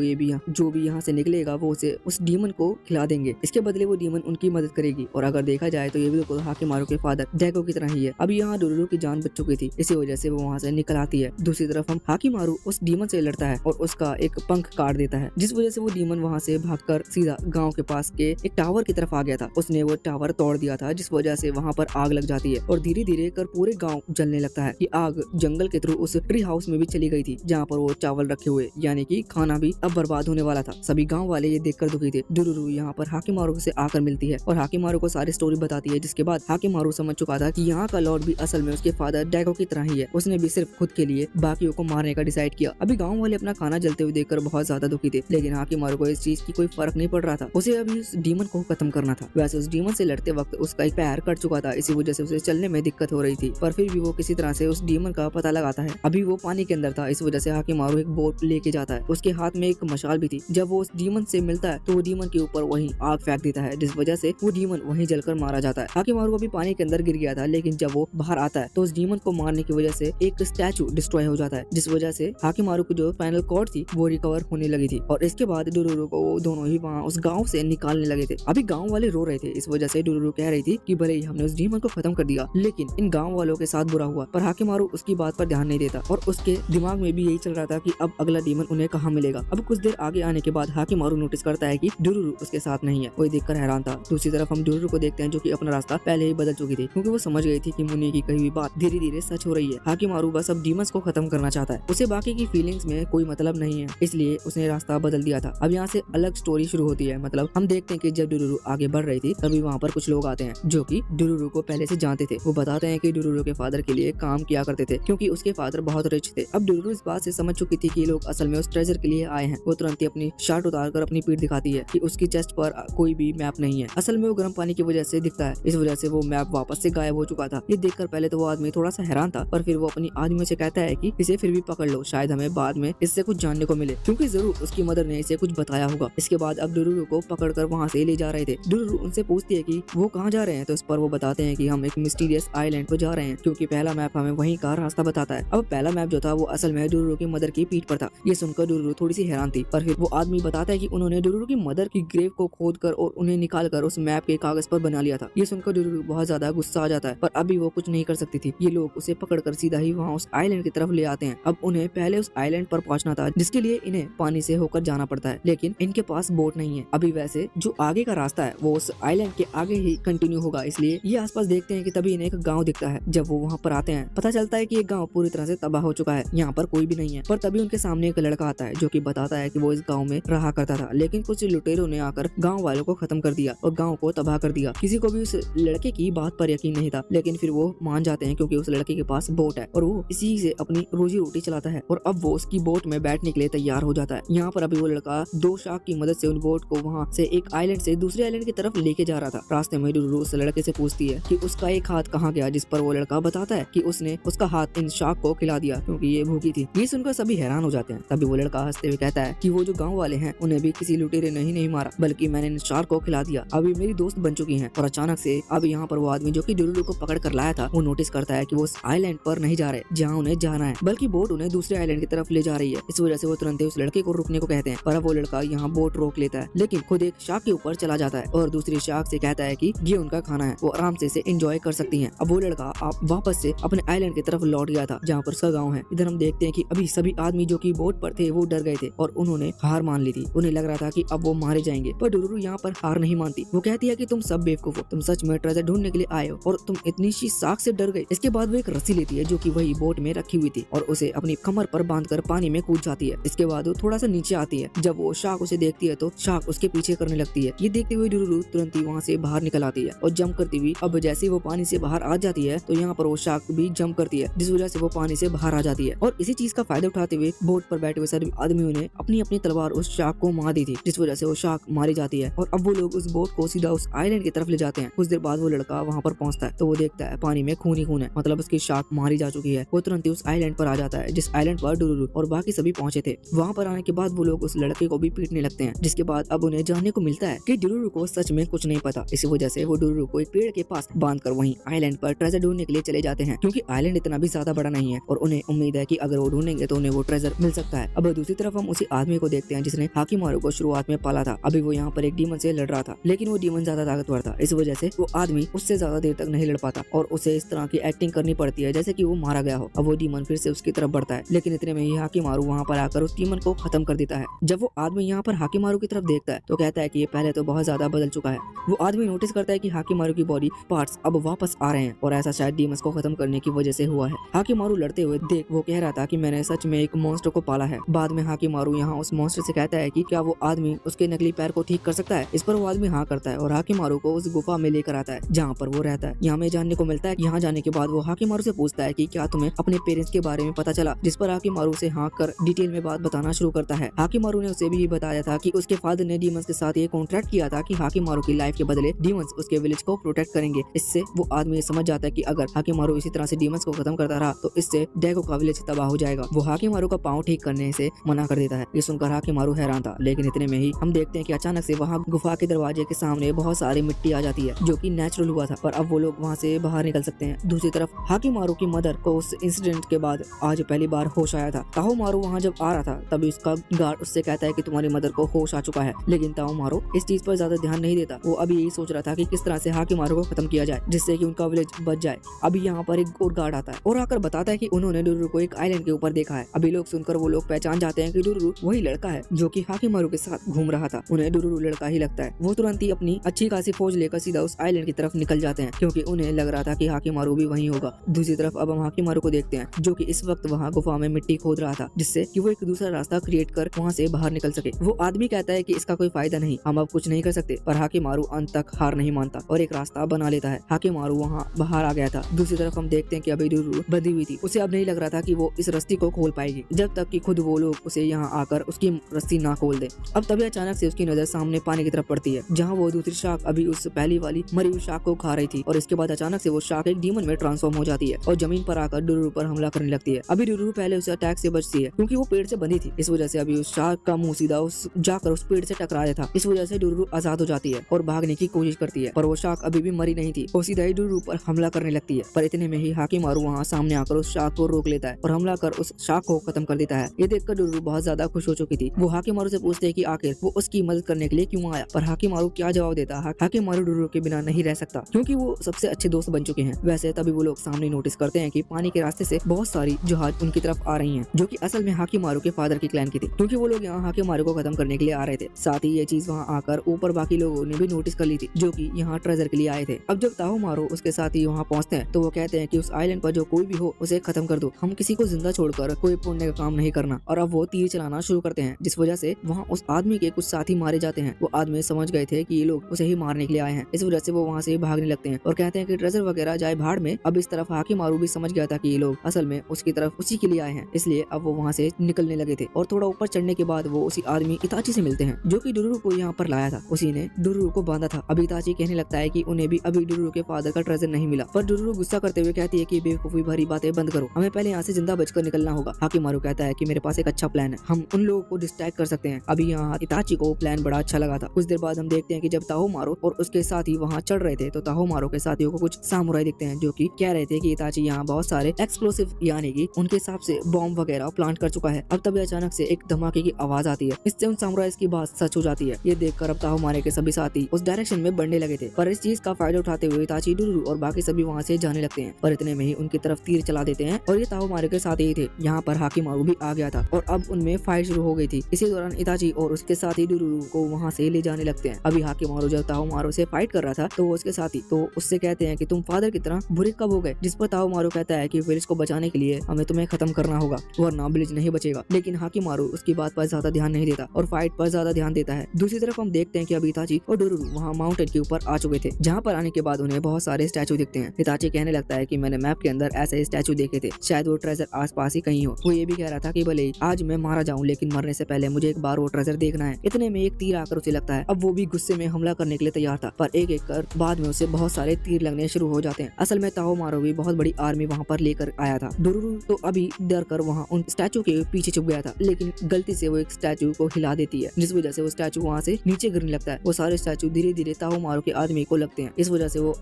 भी यहाँ से निकलेगा वो उसे उस डीमन को खिला देंगे, इसके बदले वो डीमन उनकी मदद करेगी। और अगर देखा जाए तो ये बिल्कुल हाकिमारू के फादर डैगो की तरह ही है। अब यहाँ डोरोरो की जान बच चुकी थी, इसी वजह से वो वहाँ से निकल आती है। दूसरी तरफ हम हाकिमारू उस डीमन से लड़ता है और उसका एक पंख काट देता है, जिस वजह से वो डीमन वहाँ से भागकर सीधा गाँव के पास के एक टावर की तरफ आ गया था। उसने वो टावर तोड़ दिया था, जिस वजह से वहाँ पर आग लग जाती है और धीरे धीरे कर पूरे गाँव जलने लगता है। ये आग जंगल के थ्रू उस ट्री हाउस में भी चली गई थी जहाँ पर वो चावल रखे हुए, यानी कि खाना भी अब बर्बाद होने वाला था। सभी गाँव वाले ये देखकर दुखी थे। डोरोरो यहाँ पर हाकिमारू से आकर मिलती है और हाकिमारू को सारी स्टोरी बताती है, जिसके बाद हाकिमारू समझ चुका था कि यहाँ का लॉर्ड भी असल में उसके फादर डैगो की तरह ही है। उसने भी सिर्फ खुद के लिए बाकियों को मारने का डिसाइड किया। अभी गाँव वाले अपना खाना जलते हुए देखकर बहुत ज्यादा दुखी थे, लेकिन हाकिमारू को इस चीज की कोई फर्क नहीं पड़ रहा था। उसे अभी उस डीमन को खत्म करना था। वैसे उस डीमन से लड़ते वक्त उसका एक पैर कट चुका था, इसी वजह से उसे चलने में दिक्कत हो रही थी, पर फिर भी वो किसी तरह से उस डीमन का पता लगाता है। अभी वो पानी के अंदर था, इस वजह से हाकिमारू एक बोट लेके जाता है। उसके हाथ में एक मशाल भी थी। जब वो उस डीमन से मिलता है तो वो डीमन के ऊपर वही आग फेंक देता है, जिस वजह से वो डीमन वहीं जलकर मारा जाता है। हाकिमारू अभी पानी के अंदर गिर गया था, लेकिन जब वो बाहर आता है तो उस डीमन को मारने की वजह से एक स्टैचू डिस्ट्रॉय हो जाता है, जिस वजह से हाकिमारू की जो फाइनल कॉर्ड थी वो रिकवर होने लगी थी। और इसके बाद डुरुरु को वो दोनों ही वहाँ उस गाँव से निकालने लगे थे। अभी गाँव वाले रो रहे थे, इस वजह से डुरुरु कह रही थी कि भले ही हमने उस डीमन को खत्म कर दिया, लेकिन इन गाँव वालों के साथ बुरा हुआ। पर हाकिमारू उसकी बात पर ध्यान नहीं देता और उसके दिमाग में भी यही चल रहा था कि अब अगला डीमन उन्हें कहाँ मिलेगा। अब कुछ देर आगे आने के बाद हाकिमारू नोटिस करता है कि डुरुरु उसके साथ नहीं है। वो देखकर हैरान था। दूसरी तरफ हम डुरुरु को देखते हैं, जो कि अपना रास्ता पहले ही बदल चुकी थी, क्योंकि वो समझ गई थी कि मुन्नी की कही हुई बात धीरे धीरे सच हो रही है। हाकिमारू बस अब डीमंस को खत्म करना चाहता है, उसे बाकी की फीलिंग्स में कोई मतलब नहीं है, इसलिए उसने रास्ता बदल दिया था। अब यहाँ से अलग स्टोरी शुरू होती है। मतलब हम देखते हैं कि जब डुरुरु आगे बढ़ रही थी तभी वहाँ पर कुछ लोग आते हैं जो कि डुरुरु को पहले से जानते थे। वो बताते हैं कि डुरुरु के फादर के लिए काम किया करते थे, क्योंकि उसके फादर बहुत रिच थे। अब डुरुरु इस बात से समझ चुकी थी कि ये लोग असल में उस ट्रेजर के लिए आए हैं। वो तुरंत ही अपनी शर्ट उतारकर अपनी पीठ दिखाती है कि उसकी चेस्ट पर कोई भी मैप नहीं है। असल में वो गर्म पानी की वजह से दिखता है, इस वजह से वो मैप वापस से गायब हो चुका था। ये देखकर पहले तो वो आदमी थोड़ा सा हैरान था, पर फिर वो अपनी आदमी से कहता है कि इसे फिर भी पकड़ लो, शायद हमें बाद में इससे कुछ जानने को मिले, क्योंकि जरूर उसकी मदर ने इसे कुछ बताया होगा। इसके बाद अब डुरुरु को पकड़कर वहाँ से ले जा रहे थे। डुरुरु उनसे पूछती है कि वो कहाँ जा रहे हैं, तो इस पर वो बताते हैं कि हम एक मिस्टीरियस आइलैंड पर जा रहे हैं, क्योंकि पहला मैप हमें वहीं का रास्ता बताता है। अब पहला मैप जो था वो असल में डुरुरु की मदर की पीठ पर था। ये सुनकर डुरुरु थोड़ी सी हैरान थी, पर फिर वो आदमी बताता है कि उन्होंने डुरुरु की मदर की ग्रेव को खोदकर और उन्हें निकालकर उस मैप के कागज पर बना लिया था। ये सुनकर डुरुरु बहुत ज्यादा गुस्सा आ जाता है, पर अभी वो कुछ नहीं कर सकती थी। ये लोग उसे पकड़कर सीधा ही वहाँ उस आइलैंड की तरफ ले आते हैं। अब उन्हें पहले उस आइलैंड पर पहुंचना था, जिसके लिए इन्हें पानी से होकर जाना पड़ता है, लेकिन इनके पास बोट नहीं है। अभी वैसे जो आगे का रास्ता है वो उस आइलैंड के आगे ही कंटिन्यू होगा, इसलिए ये आसपास देखते हैं कि तभी इन्हें एक गाँव दिखता है। जब वो वहाँ पर आते हैं पता चलता है कि ये गाँव पूरी तरह से तबाह हो चुका है, यहाँ पर कोई भी नहीं है। पर तभी उनके सामने एक लड़का आता है जो कि बताता है कि वो इस गाँव में रहा करता था, लेकिन कुछ लुटेरों ने आकर गाँव वालों को खत्म कर दिया और गाँव को तबाह कर दिया। किसी को भी उस लड़के की बात पर यकीन नहीं था, लेकिन फिर वो मान जाते हैं क्योंकि उस लड़के के पास बोट है और वो इसी से अपनी रोजी रोटी चलाता है। और अब वो उसकी बोट में बैठने के लिए तैयार हो जाता है। यहाँ पर अभी वो लड़का दो शार्क की मदद से उन बोट को वहाँ से एक आइलैंड से दूसरे आइलैंड की तरफ लेके जा रहा था। रास्ते में डुरुरु उस लड़के से पूछती है कि उसका एक हाथ कहाँ गया, जिस पर वो लड़का बताता है कि उसने उसका हाथ इन शार्क को खिला दिया क्योंकि ये भूखी थी। ये सुनकर सभी हैरान हो जाते हैं। तभी वो लड़का हंसते हुए कहता है कि वो जो गाँव वाले हैं उन्हें भी किसी लुटेरे ने ही नहीं मारा, बल्कि मैंने इन शार्क को खिला दिया। अभी मेरी दोस्त बन चुकी है। और अचानक से अब यहाँ पर वो आदमी जो कि डुरुरु को पकड़ कर लाया था वो नोटिस करता है कि वो उस आइलैंड पर नहीं जा रहे जहाँ उन्हें जाना है, बल्कि बोट उन्हें दूसरे आइलैंड की तरफ ले जा रही है। इस वजह से वो तुरंत उस लड़के को रुकने को कहते हैं, पर अब वो लड़का यहाँ बोट रोक लेता है, लेकिन खुद एक शार्क के ऊपर चला जाता है और दूसरी शार्क से कहता है कि ये उनका खाना है, वो आराम से इसे एंजॉय कर सकती हैं। अब वो लड़का आप वापस से अपने आइलैंड की तरफ लौट गया था जहाँ पर उसका गाँव है। इधर हम देखते हैं कि अभी सभी आदमी जो कि बोट पर थे वो डर गए थे और उन्होंने हार मान ली थी। उन्हें लग रहा था कि अब वो मारे जाएंगे, पर डुरुरु यहाँ पर हार नहीं मानती। वो कहती है कि तुम सब बेवकूफ हो, तुम सच में ट्रेजर ढूंढने के लिए आए हो और तुम इतनी सी शार्क से डर गए। इसके बाद वो एक रस्सी लेती है जो कि वही बोट में रखी हुई थी और उसे अपनी कमर पर बांधकर पानी में कूद जाती है। इसके बाद वो थोड़ा सा नीचे आती है। जब वो शार्क उसे देखती है तो शार्क उसके पीछे करने लगती है। ये देखते हुए डुरुरु तुरंत ही वहाँ से बाहर निकल आती है और जंप करती हुई अब जैसे वो पानी से बाहर आ जाती है तो यहाँ पर वो शार्क भी जंप करती है, जिस वजह से वो पानी से बाहर आ जाती है। और इसी चीज का फायदा उठाते हुए बोट पर बैठे हुए सभी आदमियों ने अपनी अपनी तलवार उस शार्क को मार दी थी, जिस वजह से वो शार्क मारी जाती है। और अब वो लोग उस बोट को सीधा उस आइलैंड की तरफ ले जाते हैं। कुछ देर बाद वो लड़का वहाँ पर पहुँचता है तो वो देखता है पानी में खून ही खून है, मतलब उसकी शार्क मारी जा चुकी है। वो तुरंत ही उस आइलैंड पर आ जाता है जिस आइलैंड पर डुरुरु और बाकी सभी पहुंचे थे। वहाँ पर आने के बाद वो लोग उस लड़के को भी पीटने लगते हैं, जिसके बाद अब उन्हें जानने को मिलता है कि डुरुरु को सच में कुछ नहीं पता। इसी वजह से वो डुरुरु को एक पेड़ के पास बांधकर वहीं आइलैंड पर ट्रेजर ढूंढने के लिए चले जाते हैं, क्योंकि आइलैंड इतना भी ज्यादा बड़ा नहीं है और उन्हें उम्मीद है कि अगर वो ढूंढेंगे तो उन्हें वो ट्रेजर मिल सकता है। अब दूसरी तरफ हम उसी आदमी को देखते हैं जिसने हाकिमारू को शुरुआत में पाला था। अभी वो यहाँ पर एक डीमन से लड़ रहा था, लेकिन वो डीमन ज्यादा ताकतवर था। इस वजह से वो आदमी उससे ज्यादा देर तक नहीं लड़ पाता और उसे इस तरह की एक्टिंग करनी पड़ती है जैसे कि वो मारा गया हो। अब वो डीमन फिर से उसकी तरफ बढ़ता है, लेकिन इतने में ही हाकिमारू वहाँ पर आकर उस डीमन को खत्म कर देता है। जब वो आदमी यहाँ पर हाकिमारू की तरफ देखता है तो कहता है कि ये पहले तो बहुत ज्यादा बदल चुका है। वो आदमी नोटिस करता है कि हाकिमारू की बॉडी पार्ट्स अब वापस आ रहे हैं और ऐसा शायद डीमंस को खत्म करने की वजह से हुआ है। हाकिमारू लड़ते हुए देख वो कह रहा था कि मैंने सच में एक मॉन्स्टर को पाला है। बाद में हाकिमारू यहाँ उस मॉन्स्टर से कहता है कि क्या वो आदमी उसके नकली पैर को ठीक कर सकता है। इस पर वो आदमी हाँ करता है और हाकिमारू को उस गुफा में लेकर आता है जहाँ पर वो रहता है। यहाँ में जानने को मिलता है कि यहाँ जाने के बाद वो हाकिमारू से पूछता है कि क्या तुम्हें अपने पेरेंट्स के बारे में पता चला, जिस पर हाकिमारू से हाँ कर और डिटेल में बात बताना शुरू करता है। हाकिमारू ने उसे भी बताया था कि उसके फादर ने डीमंस के साथ ये कॉन्ट्रैक्ट किया था कि हाकिमारू की लाइफ के बदले डीमंस उसके विलेज को प्रोटेक्ट करेंगे। इससे वो आदमी ये समझ जाता है कि अगर हाकिमारू इसी तरह से डीमंस को खत्म करता रहा तो इससे डेगो का विलेज तबाह हो जाएगा। वो हाकिमारू का पाँव ठीक करने से मना कर देता है। ये सुनकर हाकिमारू हैरान था, लेकिन इतने में ही हम देखते हैं कि अचानक से वहाँ गुफा के दरवाजे के सामने बहुत सारी मिट्टी आ जाती है, जो कि नेचुरल हुआ था, पर अब वो लोग वहाँ से बाहर निकल सकते हैं। दूसरी तरफ हाकिमारू की मदर को उस इंसिडेंट के बाद आज पहली बार होश आया था। ताओमारू वहाँ जब आ रहा था तभी उसका गार्ड उससे कहता है कि तुम्हारी मदर को होश आ चुका है, लेकिन ताओमारू इस चीज पर ज्यादा ध्यान नहीं देता। वो अभी यही सोच रहा था कि किस तरह से हाकिमारू को खत्म किया जाए जिससे कि उनका विलेज बच जाए। अभी यहाँ पर एक और गार्ड आता है और आकर बताता है कि उन्होंने डुरुरु को एक आइलैंड के ऊपर देखा है। अभी लोग सुनकर वो लोग पहचान जाते हैं कि डुरुरु वही लड़का है जो कि हाकिमारू के साथ घूम रहा था। उन्हें डुरुरु लड़का ही लगता है। वो तुरंत ही अपनी अच्छी खासी फौज लेकर सीधा उस आइलैंड की तरफ निकल जाते हैं, क्योंकि उन्हें लग रहा था कि हाकिमारू भी वहीं होगा। दूसरी तरफ अब हम हाकिमारू को देखते हैं जो कि इस वक्त वहाँ गुफा में मिट्टी खोद रहा था, जिससे कि वो एक दूसरा रास्ता क्रिएट कर वहाँ से बाहर निकल सके। वो आदमी कहता है कि इसका कोई फायदा नहीं, हम अब कुछ नहीं कर सकते, पर हाकिमारू अंत तक हार नहीं मानता और एक रास्ता बना लेता है। हाकिमारू वहाँ बाहर आ गया था। दूसरी तरफ हम देखते हैं कि अभी डुरुरु बंधी हुई थी। उसे अब नहीं लग रहा था कि वो इस रस्सी को खोल पाएगी जब तक कि खुद वो लोग उसे यहाँ आकर उसकी रस्सी ना खोल दे। अब तभी अचानक से उसकी नजर सामने पानी की तरफ पड़ती है, जहाँ वो दूसरी शार्क अभी उस पहली वाली मरी हुई शार्क को खा रही थी, और इसके बाद अचानक से वो शार्क एक डीमन में ट्रांसफॉर्म हो जाती है और जमीन पर आकर डुरुरु पर हमला करने लगती है। अभी डुरुरु पहले उस अटैक से बचती है क्योंकि वो पेड़ से बंधी थी। इस वजह से अभी उस शार्क का मुंह सीधा उस जाकर उस पेड़ से टकरा था। इस वजह से डुरुरु आजाद हो जाती है और भागने की कोशिश करती है, पर वो शार्क अभी भी मरी नहीं थी। वो सीधा ही डुरुरु पर हमला करने लगती है, पर इतने में ही हाकिमारू वहाँ सामने आकर उस शार्क को रोक लेता है और हमला कर उस शार्क को खत्म कर देता है। ये देखकर डुरुरु बहुत ज्यादा खुश हो चुकी थी। वो हाकिमारू से पूछते हैं कि आखिर वो उसकी मदद करने के लिए क्यों आया, पर हाकिमारू क्या जवाब देता है। हाकिमारू डुरुरु के बिना नहीं रह सकता क्योंकि वो सबसे अच्छे दोस्त बन चुके हैं। वैसे तभी वो लोग सामने नोटिस करते हैं कि पानी के रास्ते से बहुत सारी जहाज उनकी तरफ आ रही हैं, जो कि असल में हाकिमारू के फादर की क्लैन की थी, क्योंकि वो लोग यहाँ हाकिमारू को खत्म करने के लिए आ रहे थे। साथ ही ये चीज वहाँ आकर ऊपर बाकी लोगों ने भी नोटिस कर ली थी, जो कि यहाँ ट्रेजर के लिए आए थे। अब जब ताओमारू उसके साथ ही वहाँ पहुँचते हैं तो वो कहते हैं कि उस आइलैंड पर जो कोई भी हो उसे खत्म कर दो, हम किसी को जिंदा छोड़कर कोई पुण्य का काम नहीं करना। और अब वो तीर चलाना शुरू करते हैं, जिस वजह से वहाँ उस आदमी के कुछ साथी मारे जाते हैं। वो आदमी समझ गए थे कि ये लोग उसे ही मारने के लिए आए हैं, इस वजह से वो वहाँ से भागने लगते हैं और कहते हैं कि ट्रेजर वगैरह जाए भाड़ में। अब इस तरफ हाकिमारू भी समझ गया था कि ये लोग असल में उसकी तरफ उसी के लिए आए हैं, इसलिए अब वो वहाँ से निकलने लगे थे। और थोड़ा ऊपर चढ़ने के बाद वो उसी आदमी इताची से मिलते हैं, जो कि डुरुरु को यहाँ पर लाया था। उसी ने डुरुरु को बांधा था। अब इताची कहने लगता है कि उन्हें भी अभी डुरुरु के फादर का ट्रेजर नहीं मिला, पर डुरुरु गुस्सा करते हुए कहती है कि बेवकूफी भरी बातें बंद करो, हमें पहले यहाँ से जिंदा बचकर निकलना होगा। हाकिमारू कहता है कि मेरे पास एक अच्छा प्लान है, हम उन लोगों को डिस्ट्रैक्ट कर सकते हैं। अभी यहाँ इताची को प्लान बड़ा अच्छा लगा था। कुछ देर बाद हम देखते हैं कि जब ताओमारू और उसके साथी वहाँ चढ़ रहे थे तो ताओमारू के साथियों को कुछ सामुराई दिखते हैं, जो कि कह रहे थे कि इताची यहाँ बहुत सारे एक्सप्लोसिव यानी कि उनके हिसाब से बॉम्ब वगैरह प्लांट कर चुका है। अब तभी अचानक से एक धमाके की आवाज आती है, इससे उन सामुराइज की बात सच हो जाती है। ये देखकर अब ताओमारू के सभी साथी उस डायरेक्शन में बढ़ने लगे थे, पर इस चीज का फायदा उठाते हुए इताची, डुरुरु और बाकी सभी वहाँ से जाने लगते हैं। पर इतने में ही उनकी तरफ तीर चला देते हैं और ये ताओमारू के साथ ही थे। यहाँ पर हाकिमारू भी आ गया था और अब उनमें फाइट शुरू हो गई थी। इसी दौरान इताची और उसके साथी डुरुरु को वहाँ से ले जाने लगते हैं। अभी हाकिमारू जब ताओमारू से फाइट कर रहा था तो वो उसके साथी तो उससे कहते हैं कि तुम फादर की तरह बुरे कब हो गए, जिस पर ताओमारू कहता है कि विलेज को बचाने के लिए हमें तुम्हें खत्म करना होगा वरना विलेज नहीं बचेगा। लेकिन हाकिमारू उसकी बात पर ज्यादा ध्यान नहीं देता और फाइट पर ज्यादा ध्यान देता है। दूसरी तरफ हम देखते हैं कि अभी इताची और डुरुरु वहाँ माउंटेन के ऊपर आ चुके थे, जहाँ पर आने के बाद उन्हें बहुत सारे स्टैचू दिखते हैं। इताची कहने लगता है कि मैंने मैप के अंदर ऐसे स्टैचू देखे थे, शायद वो ट्रेजर आसपास ही कहीं हो। वो ये भी कह रहा था कि भले आज मैं मारा जाऊं लेकिन मरने से पहले मुझे एक बार वो ट्रेजर देखना है। इतने में एक तीर आकर उसे लगता है। अब वो भी गुस्से में हमला करने के लिए तैयार था, पर एक एक कर बाद में उसे बहुत सारे तीर लगने शुरू हो जाते हैं। असल में ताओमारू भी बहुत बड़ी आर्मी वहाँ पर लेकर आया था। डुरुरु तो अभी डर कर वहाँ उन स्टैचू के पीछे छुप गया था, लेकिन गलती से वो एक स्टैचू को हिला देती है, जिस वजह से वो स्टैचू वहाँ से नीचे गिरने लगता है। वो सारे स्टैचू धीरे धीरे ताओमारू के आदमी को लगते हैं। इस वजह से वो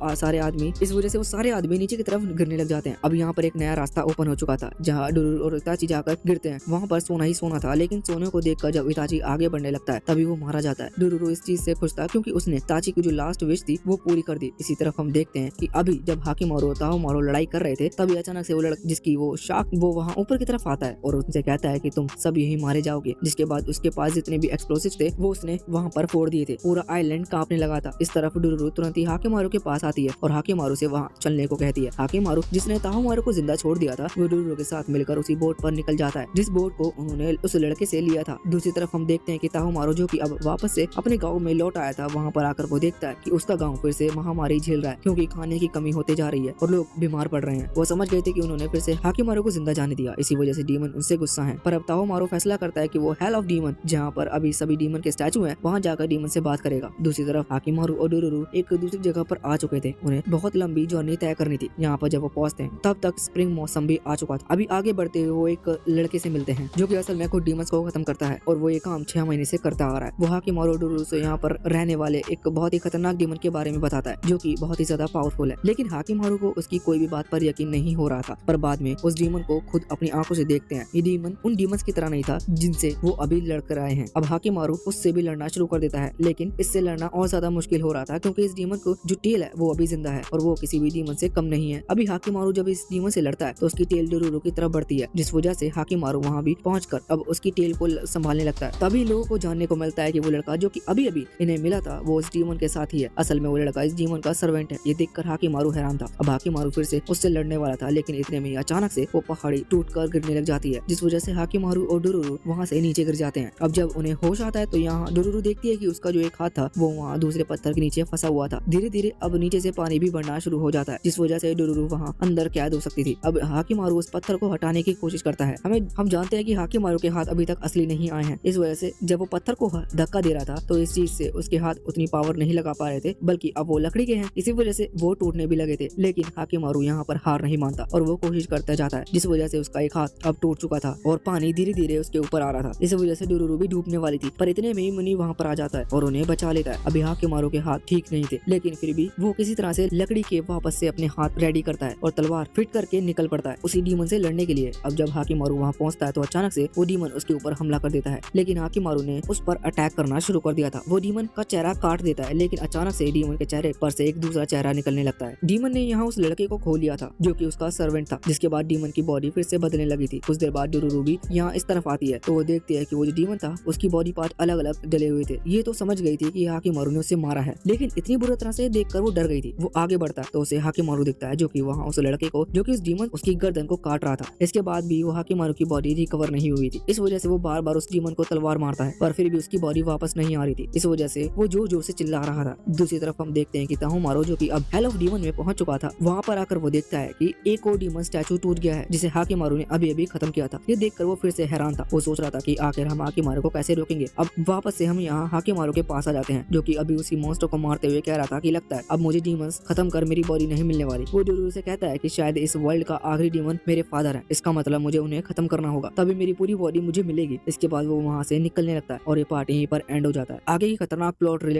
सारे आदमी नीचे की तरफ गिरने लग जाते हैं। अब यहाँ पर एक नया रास्ता ओपन हो चुका था, जहाँ डुरुरु और इताची जाकर गिरते हैं। वहाँ पर सोना ही सोना था, लेकिन सोने को देखकर जब इताची आगे बढ़ने लगता है तभी वो मारा जाता है। डुरुरु इस चीज से खुश था क्योंकि उसने इताची की जो लास्ट विश थी वो पूरी कर दी। इसी तरफ हम देखते हैं कि अभी जब हाकिमारू और ताओमारू लड़ाई कर रहे थे तभी अचानक से वो लड़का जिसकी वो शार्क वो वहाँ ऊपर की तरफ आता है और उनसे कहता है कि तुम सब यही मारे जाओगे। जिसके बाद उसके पास जितने भी एक्सप्लोसिव थे वो उसने वहाँ पर फोड़ दिए थे। पूरा आइलैंड कांपने लगा था। इस तरफ डुरुरु तुरंत ही हाकिमारू के पास आती है और हाकिमारू से वहाँ चलने को कहती है। हाकिमारू जिसने ताओमारू को जिंदा छोड़ दिया था वो डुरुरु के साथ मिलकर उसी बोट पर निकल जाता है, जिस बोट को उन्होंने उस लड़के से लिया था। दूसरी तरफ हम देखते हैं कि ताओमारू जो कि अब वापस से अपने गाँव में लौट आया था, वहाँ पर आकर वो देखता है कि उसका गाँव फिर से महामारी झेल रहा है क्योंकि खाने की कमी होते जा रही है और लोग बीमार पड़ रहे हैं। वो समझ गए थे कि उन्होंने फिर से हाकिमारू को जिंदा जाने दिया, इसी वजह से डीमन उनसे गुस्सा है। पर अब ताओमारू फैसला करता है कि वो हेल ऑफ डीमन, जहाँ पर अभी सभी डीमन के स्टैचू हैं, वहाँ जाकर डीमन से बात करेगा। दूसरी तरफ हाकिमारू और डोरोरो एक दूसरी जगह पर आ चुके थे। उन्हें बहुत लंबी जर्नी तय करनी थी। यहाँ पर जब वो पहुंचते हैं तब तक स्प्रिंग मौसम भी आ चुका था। अभी आगे बढ़ते हुए वो एक लड़के से मिलते हैं जो कि असल में खुद डीमंस को खत्म करता है और वो ये काम 6 महीने से करता आ रहा है। वो हाकिमारू और डोरोरो से यहाँ पर रहने वाले एक बहुत ही खतरनाक डीमन के बारे में बताता है जो कि बहुत ही ज्यादा पावरफुल है। लेकिन हाकिमारू को उसकी कोई भी बात पर यकीन नहीं हो रहा था। पर बाद में उस डीमन को खुद अपनी आंखों से देखते हैं। ये डीमन उन डीमंस की तरह नहीं था जिनसे वो अभी लड़कर आए हैं। अब हाकिमारू उससे भी लड़ना शुरू कर देता है, लेकिन इससे लड़ना और ज्यादा मुश्किल हो रहा था क्योंकि इस डीमन को जो टेल है वो अभी जिंदा है और वो किसी भी डीमन से कम नहीं है। अभी हाकिमारू जब इस डीमन से लड़ता है तो उसकी टेल डोरोरो की तरफ बढ़ती है, जिस वजह से हाकिमारू वहाँ भी पहुंचकर अब उसकी टेल को संभालने लगता है। तभी लोगों को जानने को मिलता है कि वो लड़का जो कि अभी अभी इन्हें मिला था वो इस डीमन के साथ ही है। असल में वो लड़का इस डीमन का सर्वेंट है। ये देखकर हाकिमारू हैरान था। अब हाकिमारू फिर से उससे लड़ने वाला था, लेकिन इतने में अचानक से वो पहाड़ी टूटकर गिरने लग जाती है, जिस वजह से हाकिमारू और डोरोरो वहाँ से नीचे गिर जाते हैं। अब जब उन्हें होश आता है तो यहाँ डोरोरो देखती है कि उसका जो एक हाथ था वो वहाँ दूसरे पत्थर के नीचे फंसा हुआ था। धीरे धीरे अब नीचे से पानी भी बढ़ना शुरू हो जाता है, जिस वजह से डोरोरो वहाँ अंदर कैद हो सकती थी। अब हाकिमारू उस पत्थर को हटाने की कोशिश करता है। हम जानते हैं कि हाकिमारू के हाथ अभी तक असली नहीं आए हैं। इस वजह से जब वो पत्थर को धक्का दे रहा था तो इस चीज से उसके हाथ उतनी पावर नहीं लगा पा रहे थे, बल्कि अब वो लकड़ी के हैं, इसी वजह से वो टूटने भी लगे थे। लेकिन हाकिमारू यहाँ पर हार नहीं मानता और वो कोशिश करता जाता है, जिस वजह से उसका एक हाथ अब टूट चुका था और पानी धीरे धीरे उसके ऊपर आ रहा था। इस वजह से डोरोरो भी डूबने वाली थी, पर इतने में मुनि वहाँ पर आ जाता है और उन्हें बचा लेता है। अभी हाकिमारू के हाथ ठीक नहीं थे, लेकिन फिर भी वो किसी तरह से लकड़ी के वापस से अपने हाथ रेडी करता है और तलवार फिट करके निकल पड़ता है उसी डीमन से लड़ने के लिए। अब जब हाकिमारू वहाँ पहुँचता है तो अचानक से वो डीमन उसके ऊपर हमला कर देता है, लेकिन हाकिमारू ने उस पर अटैक करना शुरू कर दिया था। वो डीमन का चेहरा काट देता है, लेकिन अचानक से डीमन के चेहरे पर से एक दूसरा चेहरा निकलने लगता है। डीमन ने यहाँ उस लड़के को खो लिया था जो कि उसका सर्वेंट था, जिसके बाद डीमन की बॉडी फिर से बदलने लगी थी। कुछ देर बाद डोरोरो भी यहाँ इस तरफ आती है तो वो देखती है कि वो जो डीमन था उसकी बॉडी पार्ट अलग अलग डले हुए थे। ये तो समझ गई थी कि हाकिमारू ने उसे मारा है, लेकिन इतनी बुरी तरह से देखकर वो डर गई थी। वो आगे बढ़ता है तो उसे हाकिमारू दिखता है जो कि वहाँ उस लड़के को जो कि उस डीमन उसकी गर्दन को काट रहा था। इसके बाद भी वो हाकिमारू की बॉडी रिकवर नहीं हुई थी। इस वजह से वो बार बार उस डीमन को तलवार मारता है, पर फिर भी उसकी बॉडी वापस नहीं आ रही थी। इस वजह से वो जोर जोर से चिल्ला रहा था। दूसरी तरफ हम देखते हैं कि ताओमारू जो कि अब हेल ऑफ डीमन में पहुंच चुका था, वहाँ पर आकर वो देखता है कि एक और डीमन स्टैचू टूट गया है जिसे हाकिमारू ने अभी अभी खत्म किया था। ये देखकर वो फिर से हैरान था। वो सोच रहा था कि आखिर हम हाकिमारू को कैसे रोकेंगे। अब वापस से हम यहाँ हाकिमारू के पास आ जाते हैं जो कि अभी उसी मॉन्स्टर को मारते हुए कह रहा था कि लगता है अब मुझे डीमंस खत्म कर मेरी बॉडी नहीं मिलने वाली। वो डोरोरो से कहता है कि शायद इस वर्ल्ड का आखिरी डीमन मेरे फादर है, इसका मतलब मुझे उन्हें खत्म करना होगा, तभी मेरी पूरी बॉडी मुझे मिलेगी। इसके बाद वो वहाँ से निकलने लगता है और ये पार्ट यहीं पर एंड हो जाता है। आगे की खतरनाक प्लॉट रिलेटेड